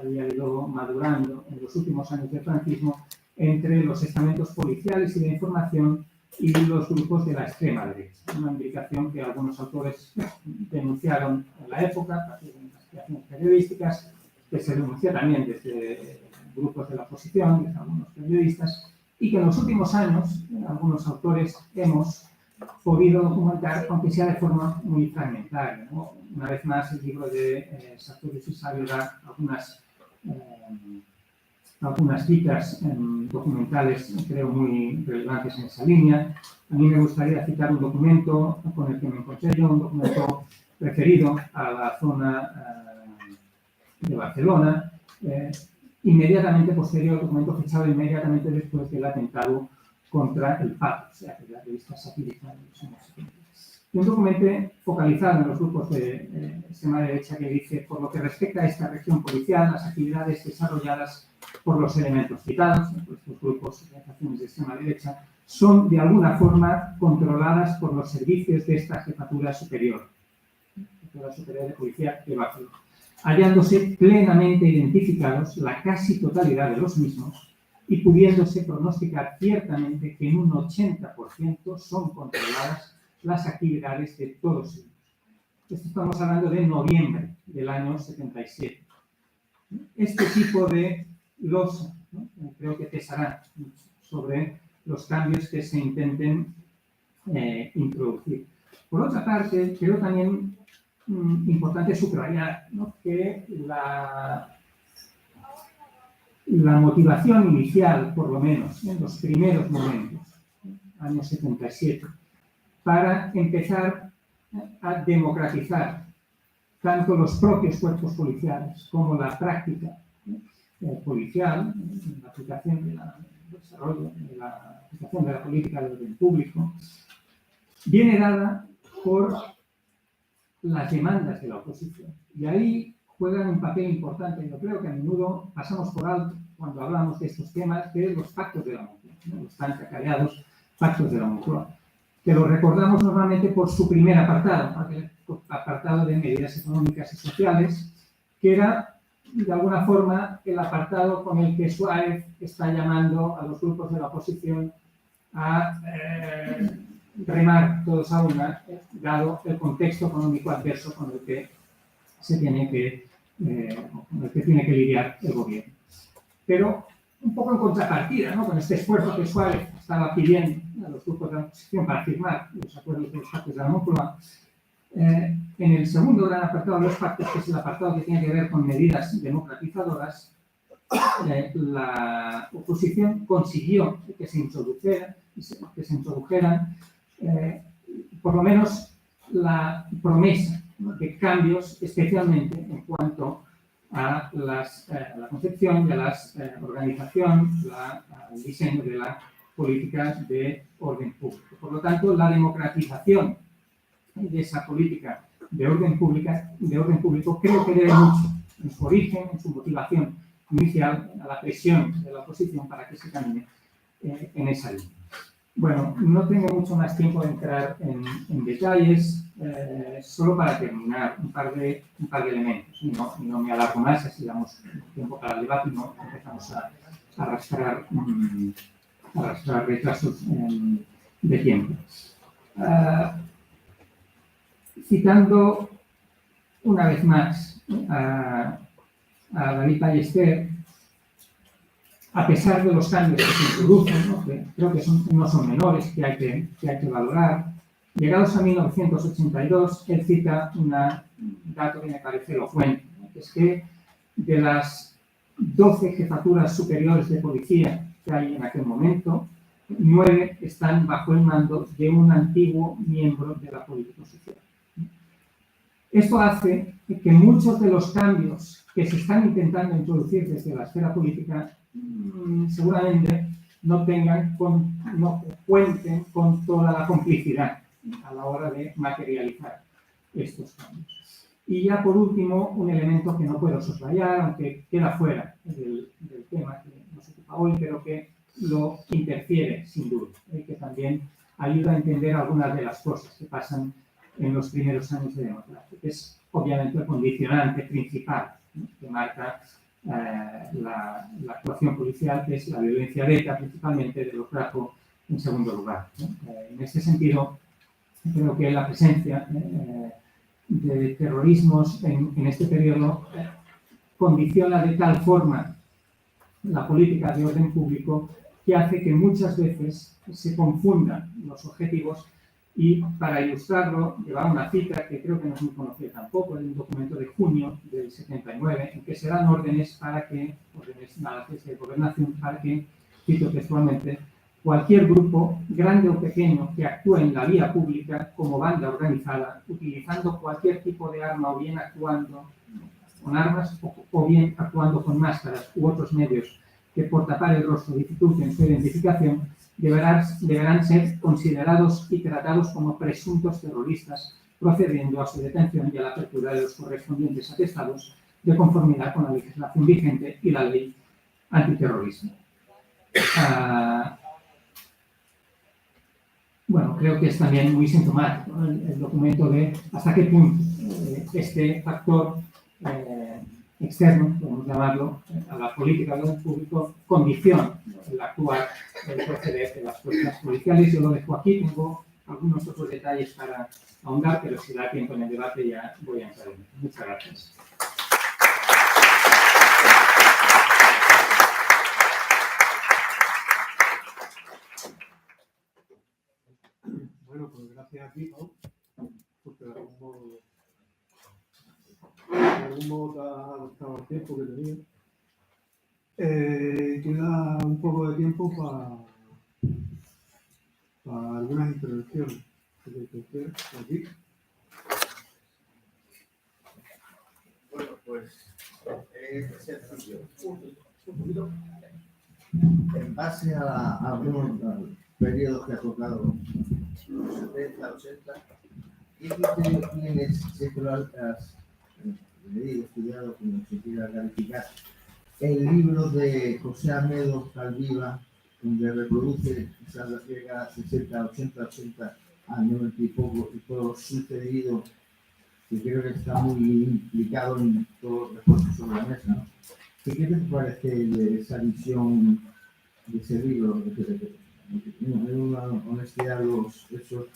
había ido madurando en los últimos años del franquismo entre los estamentos policiales y de información y los grupos de la extrema derecha. Una implicación que algunos autores denunciaron en la época, a partir de investigaciones periodísticas, que se denunció también desde grupos de la oposición, desde algunos periodistas, y que en los últimos años algunos autores hemos podido documentar, aunque sea de forma muy fragmentaria, ¿no? Una vez más, el libro de Sartorius y Sabio da algunas citas documentales, creo, muy relevantes en esa línea. A mí me gustaría citar un documento con el que me encontré yo, un documento referido a la zona de Barcelona, inmediatamente posterior, documento fechado inmediatamente después del atentado contra el PAP, o sea, que la revista satírica de los años 70. Y un documento focalizado en los grupos de extrema derecha que dice: por lo que respecta a esta región policial, las actividades desarrolladas por los elementos citados, por estos grupos y organizaciones de extrema derecha, son de alguna forma controladas por los servicios de esta Jefatura Superior de Policía de Barcelona, hallándose plenamente identificados la casi totalidad de los mismos y pudiéndose pronosticar ciertamente que en un 80% son controladas las actividades de todos ellos. Esto estamos hablando de noviembre del año 77. Este tipo de losa, ¿no?, creo que pesará sobre los cambios que se intenten introducir. Por otra parte, creo también importante subrayar, ¿no?, que la motivación inicial, por lo menos, en los primeros momentos, años 77, para empezar a democratizar tanto los propios cuerpos policiales como la práctica policial, la aplicación de la desarrollo de la aplicación de la política de orden público, viene dada por las demandas de la oposición. Y ahí juegan un papel importante. Yo creo que a menudo pasamos por alto cuando hablamos de estos temas, de los pactos de la Moncloa, ¿no?, los tan cacareados pactos de la Moncloa, que los recordamos normalmente por su primer apartado, el apartado de medidas económicas y sociales, que era, de alguna forma, el apartado con el que Suárez está llamando a los grupos de la oposición a remar todos a una, dado el contexto económico adverso con el que tiene que lidiar el gobierno. Pero un poco en contrapartida, ¿no?, con este esfuerzo que Suárez estaba pidiendo a los grupos de la oposición para firmar los acuerdos de los pactos de la Moncloa, en el segundo gran apartado de los pactos, que es el apartado que tiene que ver con medidas democratizadoras, la oposición consiguió que se introdujeran por lo menos la promesa, ¿no?, de cambios, especialmente en cuanto a la concepción de la organización, el diseño de la política de orden público. Por lo tanto, la democratización de esa política de orden público creo que debe mucho en su origen, en su motivación inicial, a la presión de la oposición para que se camine en esa línea. Bueno, no tengo mucho más tiempo de entrar en detalles, solo para terminar un par de elementos, y no me alargo más, así damos tiempo para el debate y no empezamos a arrastrar retrasos de tiempo. Citando una vez más a David Ballester, a pesar de los cambios que se introducen, ¿no?, que creo que no son menores, que hay que valorar, llegados a 1982, él cita un dato que me parece elocuente, ¿no?, que es que de las 12 jefaturas superiores de policía que hay en aquel momento, 9 están bajo el mando de un antiguo miembro de la política social. Esto hace que muchos de los cambios que se están intentando introducir desde la esfera política seguramente no cuenten con toda la complicidad a la hora de materializar estos cambios. Y ya por último, un elemento que no puedo soslayar, aunque queda fuera del tema que nos ocupa hoy, pero que lo interfiere sin duda, y que también ayuda a entender algunas de las cosas que pasan en los primeros años de democracia, que es obviamente el condicionante principal, ¿no?, que marca la actuación policial, que es la violencia de ETA, principalmente, de lo que trajo en segundo lugar, ¿no? En este sentido, creo que la presencia de terrorismos en este periodo condiciona de tal forma la política de orden público que hace que muchas veces se confundan los objetivos. Y para ilustrarlo, llevaba una cita que creo que no es muy conocida tampoco, en un documento de junio del 79, en que se dan órdenes dadas desde gobernación para que, cito textualmente, cualquier grupo, grande o pequeño, que actúe en la vía pública como banda organizada, utilizando cualquier tipo de arma o bien actuando con armas o bien actuando con máscaras u otros medios que por tapar el rostro dificulten su identificación, deberán ser considerados y tratados como presuntos terroristas, procediendo a su detención y a la apertura de los correspondientes atestados de conformidad con la legislación vigente y la ley antiterrorismo. Bueno, creo que es también muy sintomático, ¿no?, el documento de hasta qué punto este factor externo, podemos llamarlo, a la política de orden público, condiciona el actuar, el proceder de las fuerzas policiales. Yo lo dejo aquí, tengo algunos otros detalles para ahondar, pero si da tiempo en el debate ya voy a entrar en ello. Muchas gracias. Bueno, pues gracias a ti, ¿no?, porque de algún modo algún modo te has adaptado al tiempo que tenía. Queda un poco de tiempo para algunas intervenciones. Aquí. Bueno, pues es sencillo. En base a algunos periodos que ha tocado, los 70, 80, ¿qué criterio tienes, si que lo has leído, estudiado, como se quiera calificar, el libro de José Almedo Calviva, donde reproduce esas décadas 60, 80, 80 al 90 y poco, y todo lo sucedido, que creo que está muy implicado en todos los recursos sobre la mesa, ¿no? ¿Qué te parece de esa visión de ese libro? Hay una honestidad de los hechos,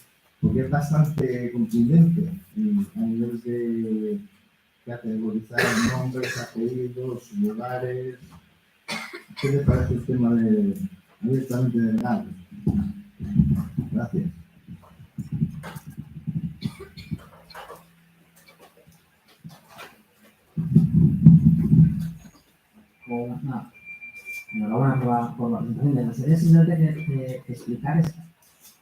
porque es bastante contundente a nivel de categorizar nombres, apellidos, lugares. ¿Qué te parece el tema de abiertamente de nada? Gracias. Enhorabuena por la presentación. Me gustaría simplemente explicar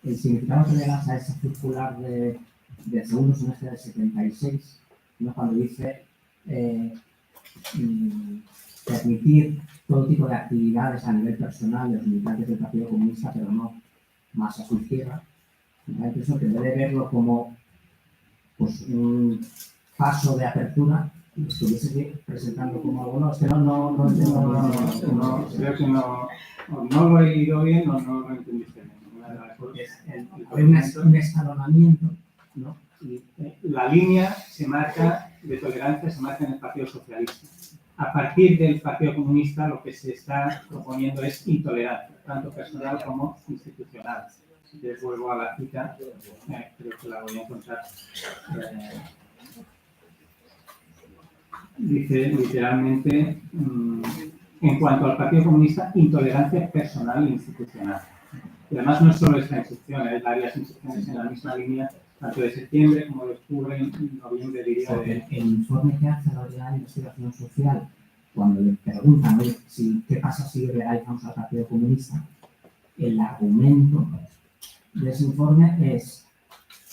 el significado que le das a esa circular del segundo semestre del 76, ¿no? Cuando dice permitir todo tipo de actividades a nivel personal de los militantes del Partido Comunista, pero no más a su izquierda. Me da la impresión que debe verlo como pues, un paso de apertura y estuviese presentando como algo. No, es que no entiendo. Creo que no lo he leído bien o no lo entendiste bien. Hay un escalonamiento, ¿no? Y la línea se marca de tolerancia, se marca en el Partido Socialista. A partir del Partido Comunista lo que se está proponiendo es intolerancia, tanto personal como institucional. Si les vuelvo a la cita, creo que la voy a encontrar. Dice literalmente, en cuanto al Partido Comunista, intolerancia personal e institucional. Y además no es solo esta instrucción, hay varias instrucciones en la misma línea, tanto de septiembre como de octubre y noviembre, diría. El informe que hace la Unidad de Investigación Social, cuando le preguntan qué pasa si legalizamos al Partido Comunista, el argumento de ese informe es: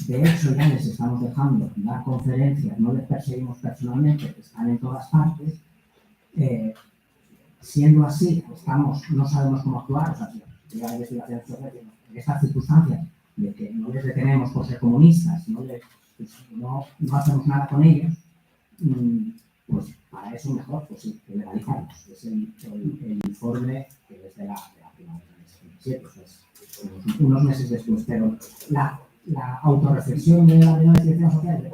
de hecho ya les estamos dejando dar conferencias, no les perseguimos personalmente, están en todas partes. Siendo así, no sabemos cómo actuar, o sea, la investigación social, en estas circunstancias de que no les detenemos por ser comunistas, no hacemos nada con ellos, pues para eso mejor, pues sí, que legalizamos. Es el informe que es de la primavera del 77, pues, unos meses después, pero la autorreflexión de la investigación social,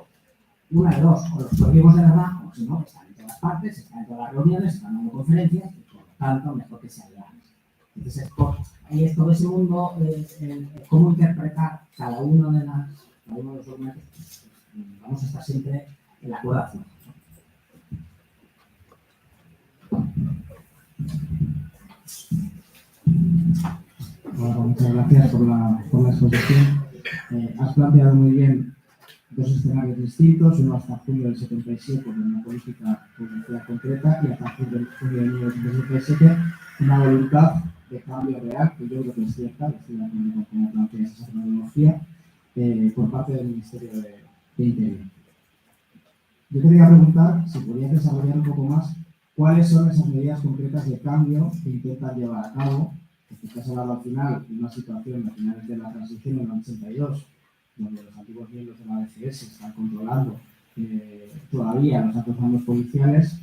una de dos, o los prohibimos de verdad, o si no, están en todas partes, están en todas las reuniones, están dando conferencias, y por lo tanto, mejor que se hagan. Entonces, ahí es todo ese mundo, cómo interpretar cada uno de los documentos, vamos a estar siempre en la curación. Bueno, muchas gracias por la exposición. Has planteado muy bien dos escenarios distintos, uno hasta junio del 77, con una política pública concreta, y hasta junio de 1977, una voluntad de cambio real, que yo creo que es cierta, estoy de acuerdo con cómo planteas esa cronología, por parte del Ministerio de Interior. Yo quería preguntar si podías desarrollar un poco más cuáles son esas medidas concretas de cambio que intentan llevar a cabo, porque estás hablando al final de una situación a finales de la transición en el 82, donde los antiguos miembros de la DCS están controlando todavía los altos mandos policiales,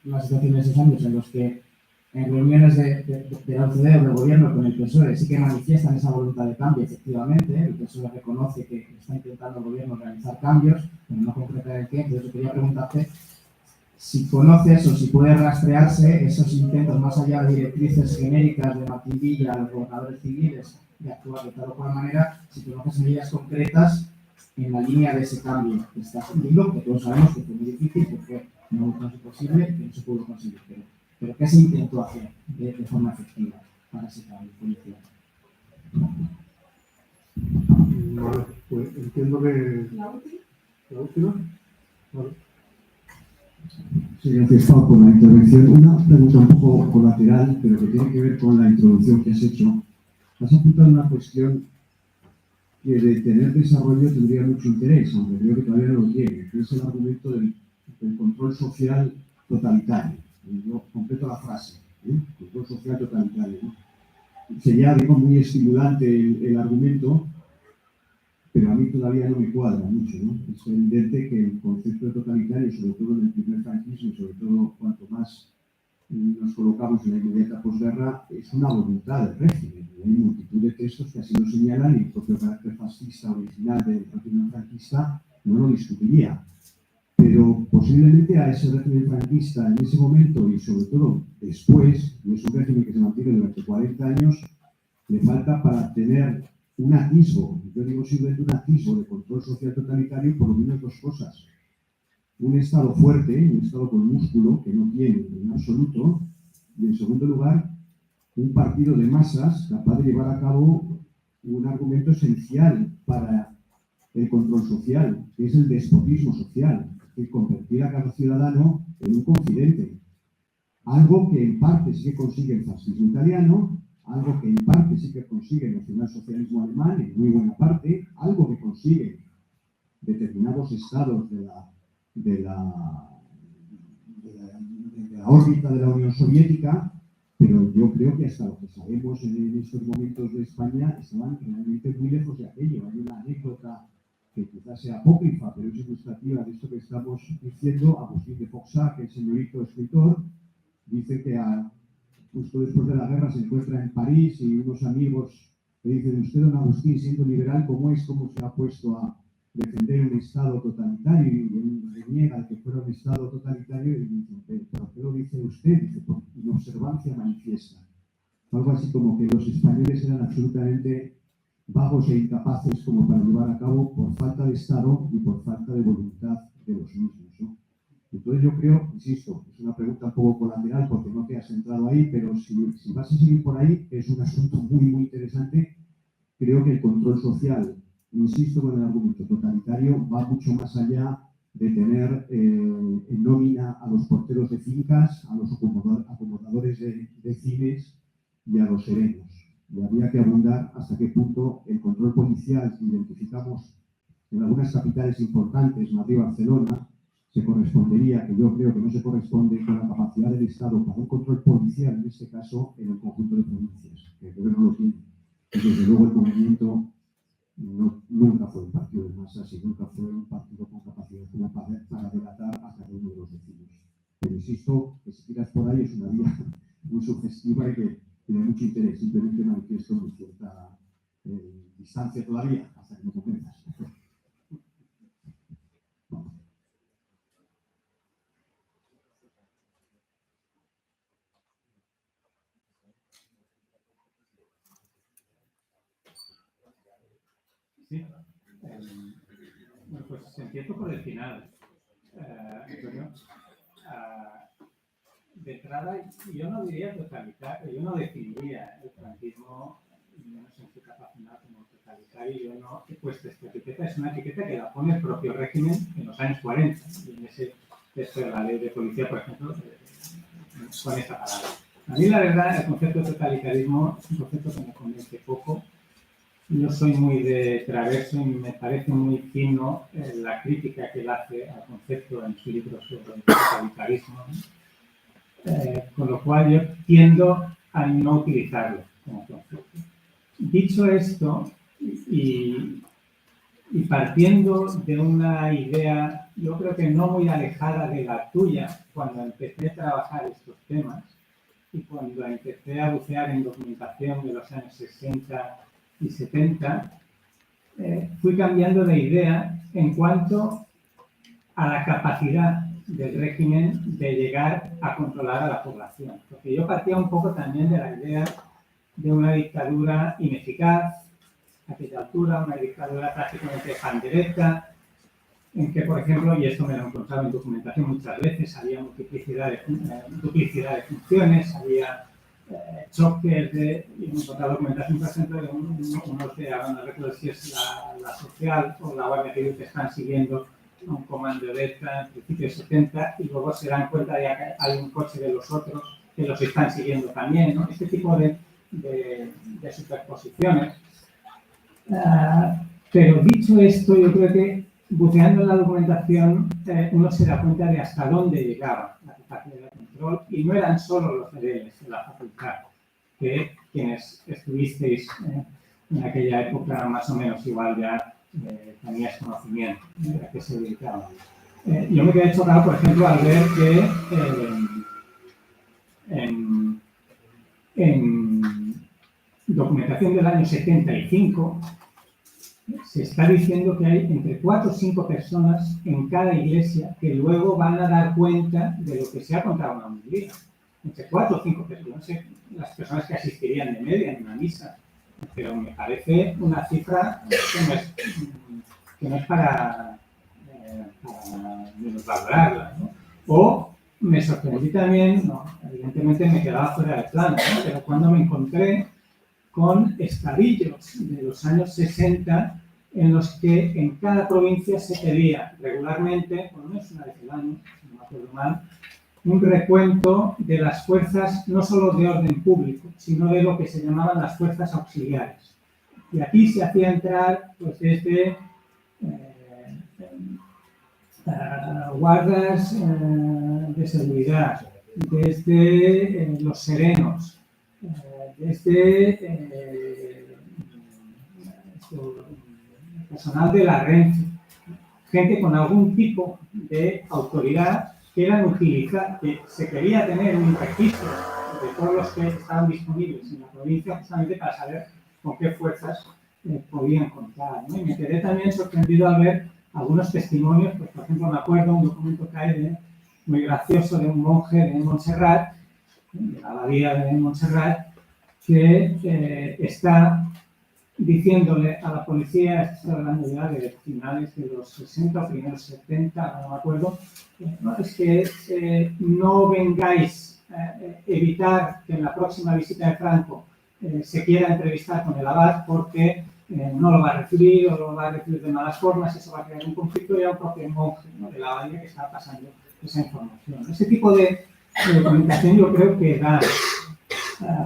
una situación de esos años en los que en reuniones de la OCDE o del gobierno con el PSOE sí que manifiestan esa voluntad de cambio, efectivamente, el PSOE reconoce que está intentando el gobierno realizar cambios, pero no concreta el qué. Entonces quería preguntarte si conoces o si puede rastrearse esos intentos, más allá de directrices genéricas de Martín Villa a los gobernadores civiles, de actuar de tal o cual manera, si conoces medidas concretas en la línea de ese cambio que está haciendo, que todos sabemos que fue muy difícil, que fue no posible, que no se pudo conseguir, pero ¿qué se intentó hacer de forma efectiva para ese cambio policial? Vale, pues entiendo que... ¿La última? Vale. Sí, gracias, Pau, por la intervención. Una pregunta un poco colateral, pero que tiene que ver con la introducción que has hecho. Has apuntado una cuestión que de tener desarrollo tendría mucho interés, aunque creo que todavía no lo tiene, que es el argumento del control social totalitario. Yo completo la frase, control social totalitario, ¿no? Sería, digo, muy estimulante el argumento, pero a mí todavía no me cuadra mucho, ¿no? Es evidente que el concepto de totalitario, sobre todo en el primer franquismo, sobre todo cuanto más nos colocamos en la inmediata posguerra, es una voluntad del régimen. Hay multitud de textos que así lo señalan y el propio carácter fascista original del régimen franquista no lo discutiría. Pero posiblemente a ese régimen franquista en ese momento y sobre todo después, y es un régimen que se mantiene durante 40 años, le falta para tener un atisbo, yo digo simplemente un atisbo de control social totalitario, por lo menos dos cosas. Un Estado fuerte, un Estado con músculo, que no tiene en absoluto, y en segundo lugar, un partido de masas capaz de llevar a cabo un argumento esencial para el control social, que es el despotismo social, que convertir a cada ciudadano en un confidente. Algo que en parte sí que consigue el fascismo italiano, algo que en parte sí que consigue el nacionalsocialismo alemán, en muy buena parte, algo que consigue determinados estados de la órbita de la Unión Soviética, pero yo creo que hasta lo que sabemos en estos momentos de España estaban realmente muy lejos de aquello. Hay una anécdota que quizás sea apócrifa, pero es ilustrativa de esto que estamos diciendo. Agustín de Foxá, que es señorito escritor, dice que justo después de la guerra se encuentra en París y unos amigos le dicen: usted, don Agustín, siendo liberal, ¿cómo se ha puesto a defender un Estado totalitario? Y él reniega de que fuera un Estado totalitario y dice: ¿pero qué lo dice usted? Dice: por inobservancia manifiesta. Algo así como que los españoles eran absolutamente vagos e incapaces como para llevar a cabo por falta de Estado y por falta de voluntad de los mismos, ¿no? Entonces yo creo, insisto, es una pregunta un poco colateral porque no te has centrado ahí, pero si vas a seguir por ahí, que es un asunto muy, muy interesante, creo que el control social, insisto con el argumento totalitario, va mucho más allá de tener en nómina a los porteros de fincas, a los acomodadores de cines y a los serenos. Y habría que abundar hasta qué punto el control policial que identificamos en algunas capitales importantes, Madrid, Barcelona, se correspondería, que yo creo que no se corresponde con la capacidad del Estado para un control policial, en este caso, en el conjunto de provincias, que creo que no lo tiene. Y desde luego el movimiento nunca fue un partido de masas y nunca fue un partido con capacidad como para delatar a cada uno de los vecinos. Pero insisto, que si tiras por ahí es una vía muy sugestiva y que tiene mucho interés. Simplemente manifiesto una cierta distancia todavía hasta que me convenzas. Sí. Bueno, pues empiezo por el final, Antonio. De entrada, yo no diría totalitario, yo no definiría el franquismo, menos en su etapa final, como totalitario. Yo no he puesto esta etiqueta, es una etiqueta que la pone el propio régimen en los años 40. Y en ese texto de la ley de policía, por ejemplo, pone esta palabra. A mí, la verdad, el concepto de totalitarismo es un concepto que me convence poco. Yo soy muy de Traverso y me parece muy fino la crítica que él hace al concepto en su libro sobre el totalitarismo, ¿no? Con lo cual yo tiendo a no utilizarlo como concepto. Dicho esto, y partiendo de una idea, yo creo que no muy alejada de la tuya, cuando empecé a trabajar estos temas y cuando empecé a bucear en documentación de los años 60 y 70, fui cambiando de idea en cuanto a la capacidad del régimen de llegar a controlar a la población. Porque yo partía un poco también de la idea de una dictadura ineficaz, a aquella altura, una dictadura prácticamente pandereta, en que, por ejemplo, y esto me lo he encontrado en documentación muchas veces, había duplicidad de funciones, había choques de, y me he encontrado documentación, por ejemplo, de unos de, ahora no recuerdo si es la social o la Guardia Civil, que están siguiendo a un comando de ETA en principios 70 y luego se dan cuenta de que hay un coche de los otros que los están siguiendo también, ¿no? Este tipo de superposiciones. Pero dicho esto, yo creo que buceando en la documentación uno se da cuenta de hasta dónde llegaba la capacidad de control y no eran solo los deberes de la facultad, que quienes estuvisteis en aquella época más o menos igual ya teníais conocimiento de a qué se dedicaban. Yo me quedé chocado, por ejemplo, al ver que en documentación del año 75 se está diciendo que hay entre 4 o 5 personas en cada iglesia que luego van a dar cuenta de lo que se ha contado en la homilía. Entre 4 o 5 personas, no sé las personas que asistirían de media en una misa, pero me parece una cifra que no es para menosvalorarla, ¿no? O me sorprendí también, no, evidentemente me quedaba fuera de plan, ¿no? Pero cuando me encontré con estadillos de los años 60 en los que en cada provincia se pedía regularmente, por lo menos una vez al año, si no me acuerdo mal, un recuento de las fuerzas no solo de orden público, sino de lo que se llamaban las fuerzas auxiliares. Y aquí se hacía entrar pues, desde guardas de seguridad, desde los serenos, desde personal de la Renfe, gente con algún tipo de autoridad que eran utilizadas, que se quería tener un registro de todos los que estaban disponibles en la provincia justamente para saber con qué fuerzas podían contar, ¿no? Y me quedé también sorprendido al ver algunos testimonios, pues por ejemplo me acuerdo un documento que hay muy gracioso de un monje de Montserrat, de la abadía de Montserrat, que está diciéndole a la policía, estoy hablando ya de finales de los 60 o primeros 70, no me acuerdo, no, es que no vengáis a evitar que en la próxima visita de Franco se quiera entrevistar con el abad porque no lo va a recibir o lo va a recibir de malas formas, eso va a crear un conflicto y a un propio monje, ¿no?, de la abadía que está pasando esa información. Ese tipo de documentación yo creo que da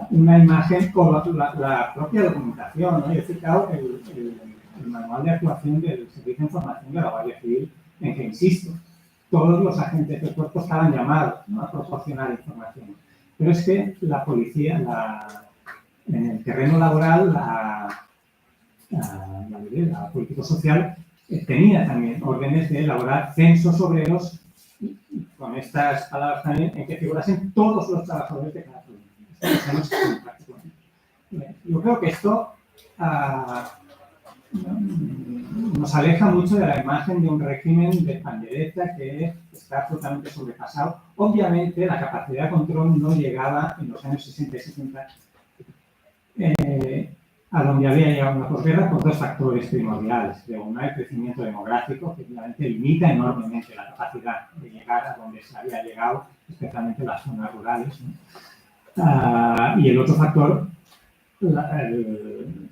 una imagen con la propia documentación, ¿no? Yo he citado el manual de actuación del Servicio de Información de la Guardia Civil, en que, insisto, todos los agentes del cuerpo estaban llamados, ¿no?, a proporcionar información. Pero es que la policía, en el terreno laboral, la político-social tenía también órdenes de elaborar censos obreros, con estas palabras también, en que figurasen todos los trabajadores de cada provincia. Yo creo que esto nos aleja mucho de la imagen de un régimen de pandereta que está absolutamente sobrepasado. Obviamente, la capacidad de control no llegaba en los años 60 y 70 a donde había llegado una posguerra por 2 factores primordiales. De uno, el crecimiento demográfico, que obviamente limita enormemente la capacidad de llegar a donde se había llegado, especialmente en las zonas rurales, ¿no? Y el otro factor, el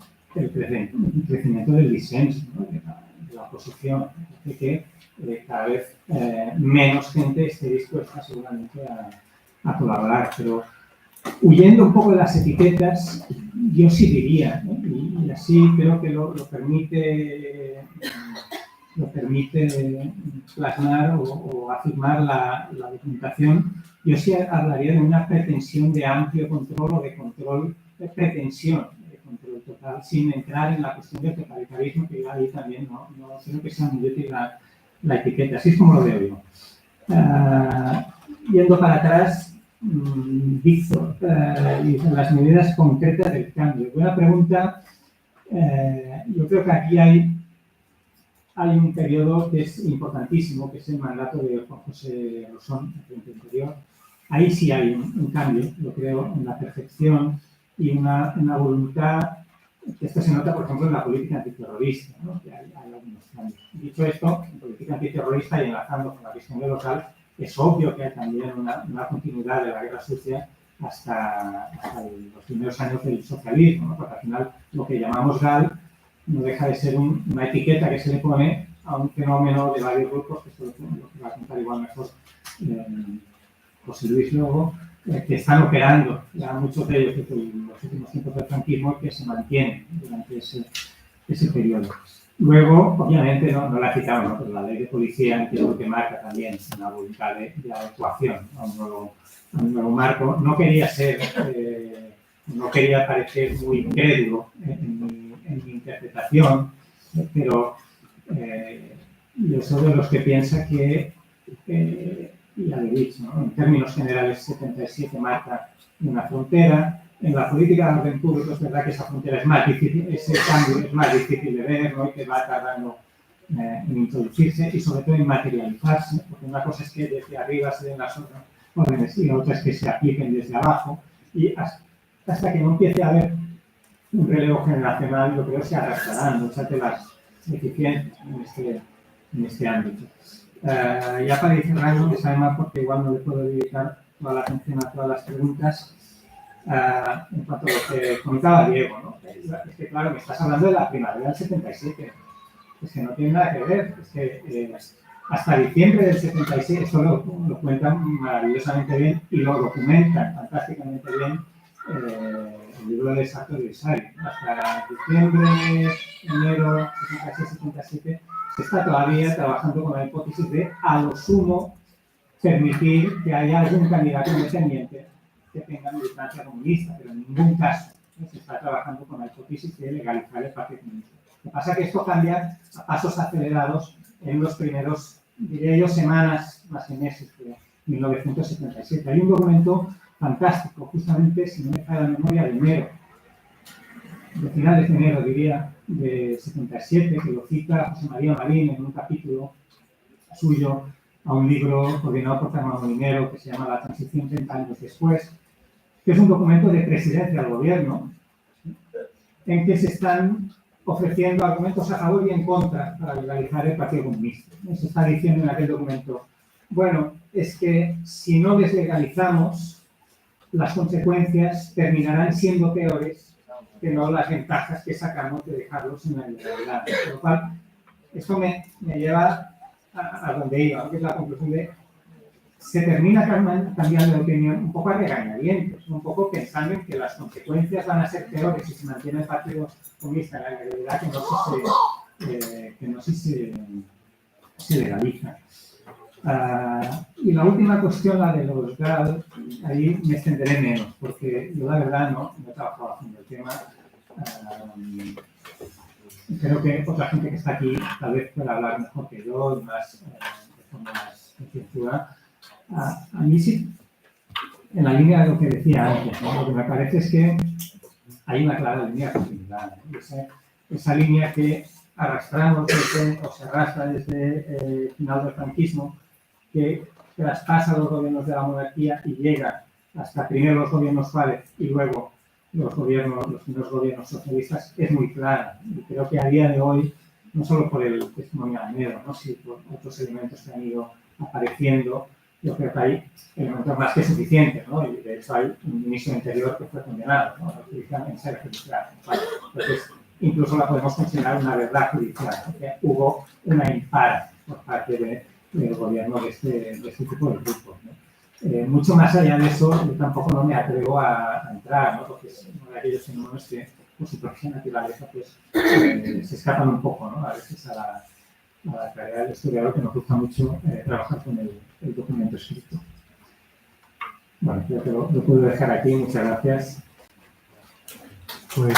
crecimiento del disenso, ¿no?, de la oposición, de que cada vez menos gente esté dispuesta seguramente a colaborar. Pero huyendo un poco de las etiquetas, yo sí diría, ¿no?, y así creo que lo permite plasmar o afirmar la documentación, yo sí hablaría de una pretensión de amplio control o de control, de pretensión de control total, sin entrar en la cuestión del totalitarismo, que ahí también no creo que sea muy útil la etiqueta. Así es como lo veo yo. Yendo para atrás, Víctor, las medidas concretas del cambio. Buena pregunta. Yo creo que aquí hay un periodo que es importantísimo, que es el mandato de Juan José Rosón, el presidente anterior. Ahí sí hay un cambio, yo creo, en la percepción y una voluntad, que esto se nota, por ejemplo, en la política antiterrorista, ¿no?, que hay algunos cambios. Dicho esto, en política antiterrorista y enlazando con la cuestión de local, es obvio que hay también una continuidad de la guerra sucia hasta los primeros años del socialismo, ¿no?, porque al final lo que llamamos GAL no deja de ser una etiqueta que se le pone a un fenómeno de varios grupos, que esto lo que va a contar igual mejor José Luis luego, que están operando, ya muchos de ellos desde los últimos tiempos del franquismo, que se mantienen durante ese periodo. Luego, obviamente, no la citamos, ¿no? Pero la ley de policía entiendo que marca también una voluntad de adecuación a un nuevo marco. No quería parecer muy incrédulo en mi interpretación, pero yo soy de los que piensa que, ya lo he dicho, ¿no? En términos generales, 77 marca una frontera. En la política de orden público es verdad que esa frontera es más difícil, ese cambio es más difícil de ver, ¿no? Y que va tardando en introducirse y sobre todo en materializarse, porque una cosa es que desde arriba se den las órdenes y la otra es que se apliquen desde abajo, y hasta que no empiece a haber un relevo generacional, yo creo que se arrastrarán muchas de las deficiencias en este ámbito. Ya para ir cerrando, me sabe mal porque igual no le puedo dedicar toda la atención a todas las preguntas. En cuanto a lo que comentaba Diego, ¿no? Es que claro, me estás hablando de la primavera del 77, es que no tiene nada que ver, es que hasta diciembre del 77, esto lo cuentan maravillosamente bien y lo documentan fantásticamente bien el libro de Sartor y Sari. Hasta diciembre, enero 76-77 se está todavía trabajando con la hipótesis de, a lo sumo, permitir que haya algún candidato independiente que tenga militancia comunista, pero en ningún caso se está trabajando con la hipótesis de legalizar el Partido Comunista. Lo que pasa es que esto cambia a pasos acelerados en los primeros, diría yo, semanas, más que meses de 1977. Hay un documento fantástico, justamente, si no me falla la memoria, de finales de enero, diría, de 77, que lo cita José María Marín en un capítulo suyo a un libro coordinado por Fernando Molinero que se llama La transición 30 años después, que es un documento de presidencia del gobierno en que se están ofreciendo argumentos a favor y en contra para legalizar el Partido Comunista. Se está diciendo en aquel documento, bueno, es que si no les legalizamos, las consecuencias terminarán siendo peores que no las ventajas que sacamos de dejarlos en la ilegalidad. Por lo cual, esto me lleva a donde iba, que es la conclusión de se termina cambiando de opinión un poco a regañadientes, un poco pensando en que las consecuencias van a ser peores si se mantiene el Partido Comunista en la legalidad que no si se legaliza. Y la última cuestión, la de los GAL, ahí me extenderé menos, porque yo la verdad no he trabajado haciendo el tema. Creo que otra gente que está aquí tal vez pueda hablar mejor que yo y más, de forma más concienzuda. A mí sí, en la línea de lo que decía antes, ¿no? Lo que me parece es que hay una clara línea de continuidad, ¿no? Esa línea que arrastramos o se arrastra desde el final del franquismo, que traspasa los gobiernos de la monarquía y llega hasta primero los gobiernos Suárez y luego los primeros gobiernos socialistas, es muy clara. Y creo que a día de hoy, no solo por el testimonio de Negro, ¿no? Sino por otros elementos que han ido apareciendo, yo creo que hay elementos más que suficientes, ¿no? Y de hecho hay un ministro de Interior que fue condenado, ¿no? En ser judicial. Entonces, incluso la podemos considerar una verdad judicial, porque hubo una impara por parte del gobierno de este tipo de grupos, ¿no? Mucho más allá de eso, yo tampoco no me atrevo a entrar, ¿no? Porque es uno de aquellos fenómenos que, por su propia naturaleza, pues, se escapan un poco, ¿no? A veces a la tarea del historiador, que nos gusta mucho trabajar con el documento escrito. Bueno, creo que lo puedo dejar aquí. Muchas gracias. Pues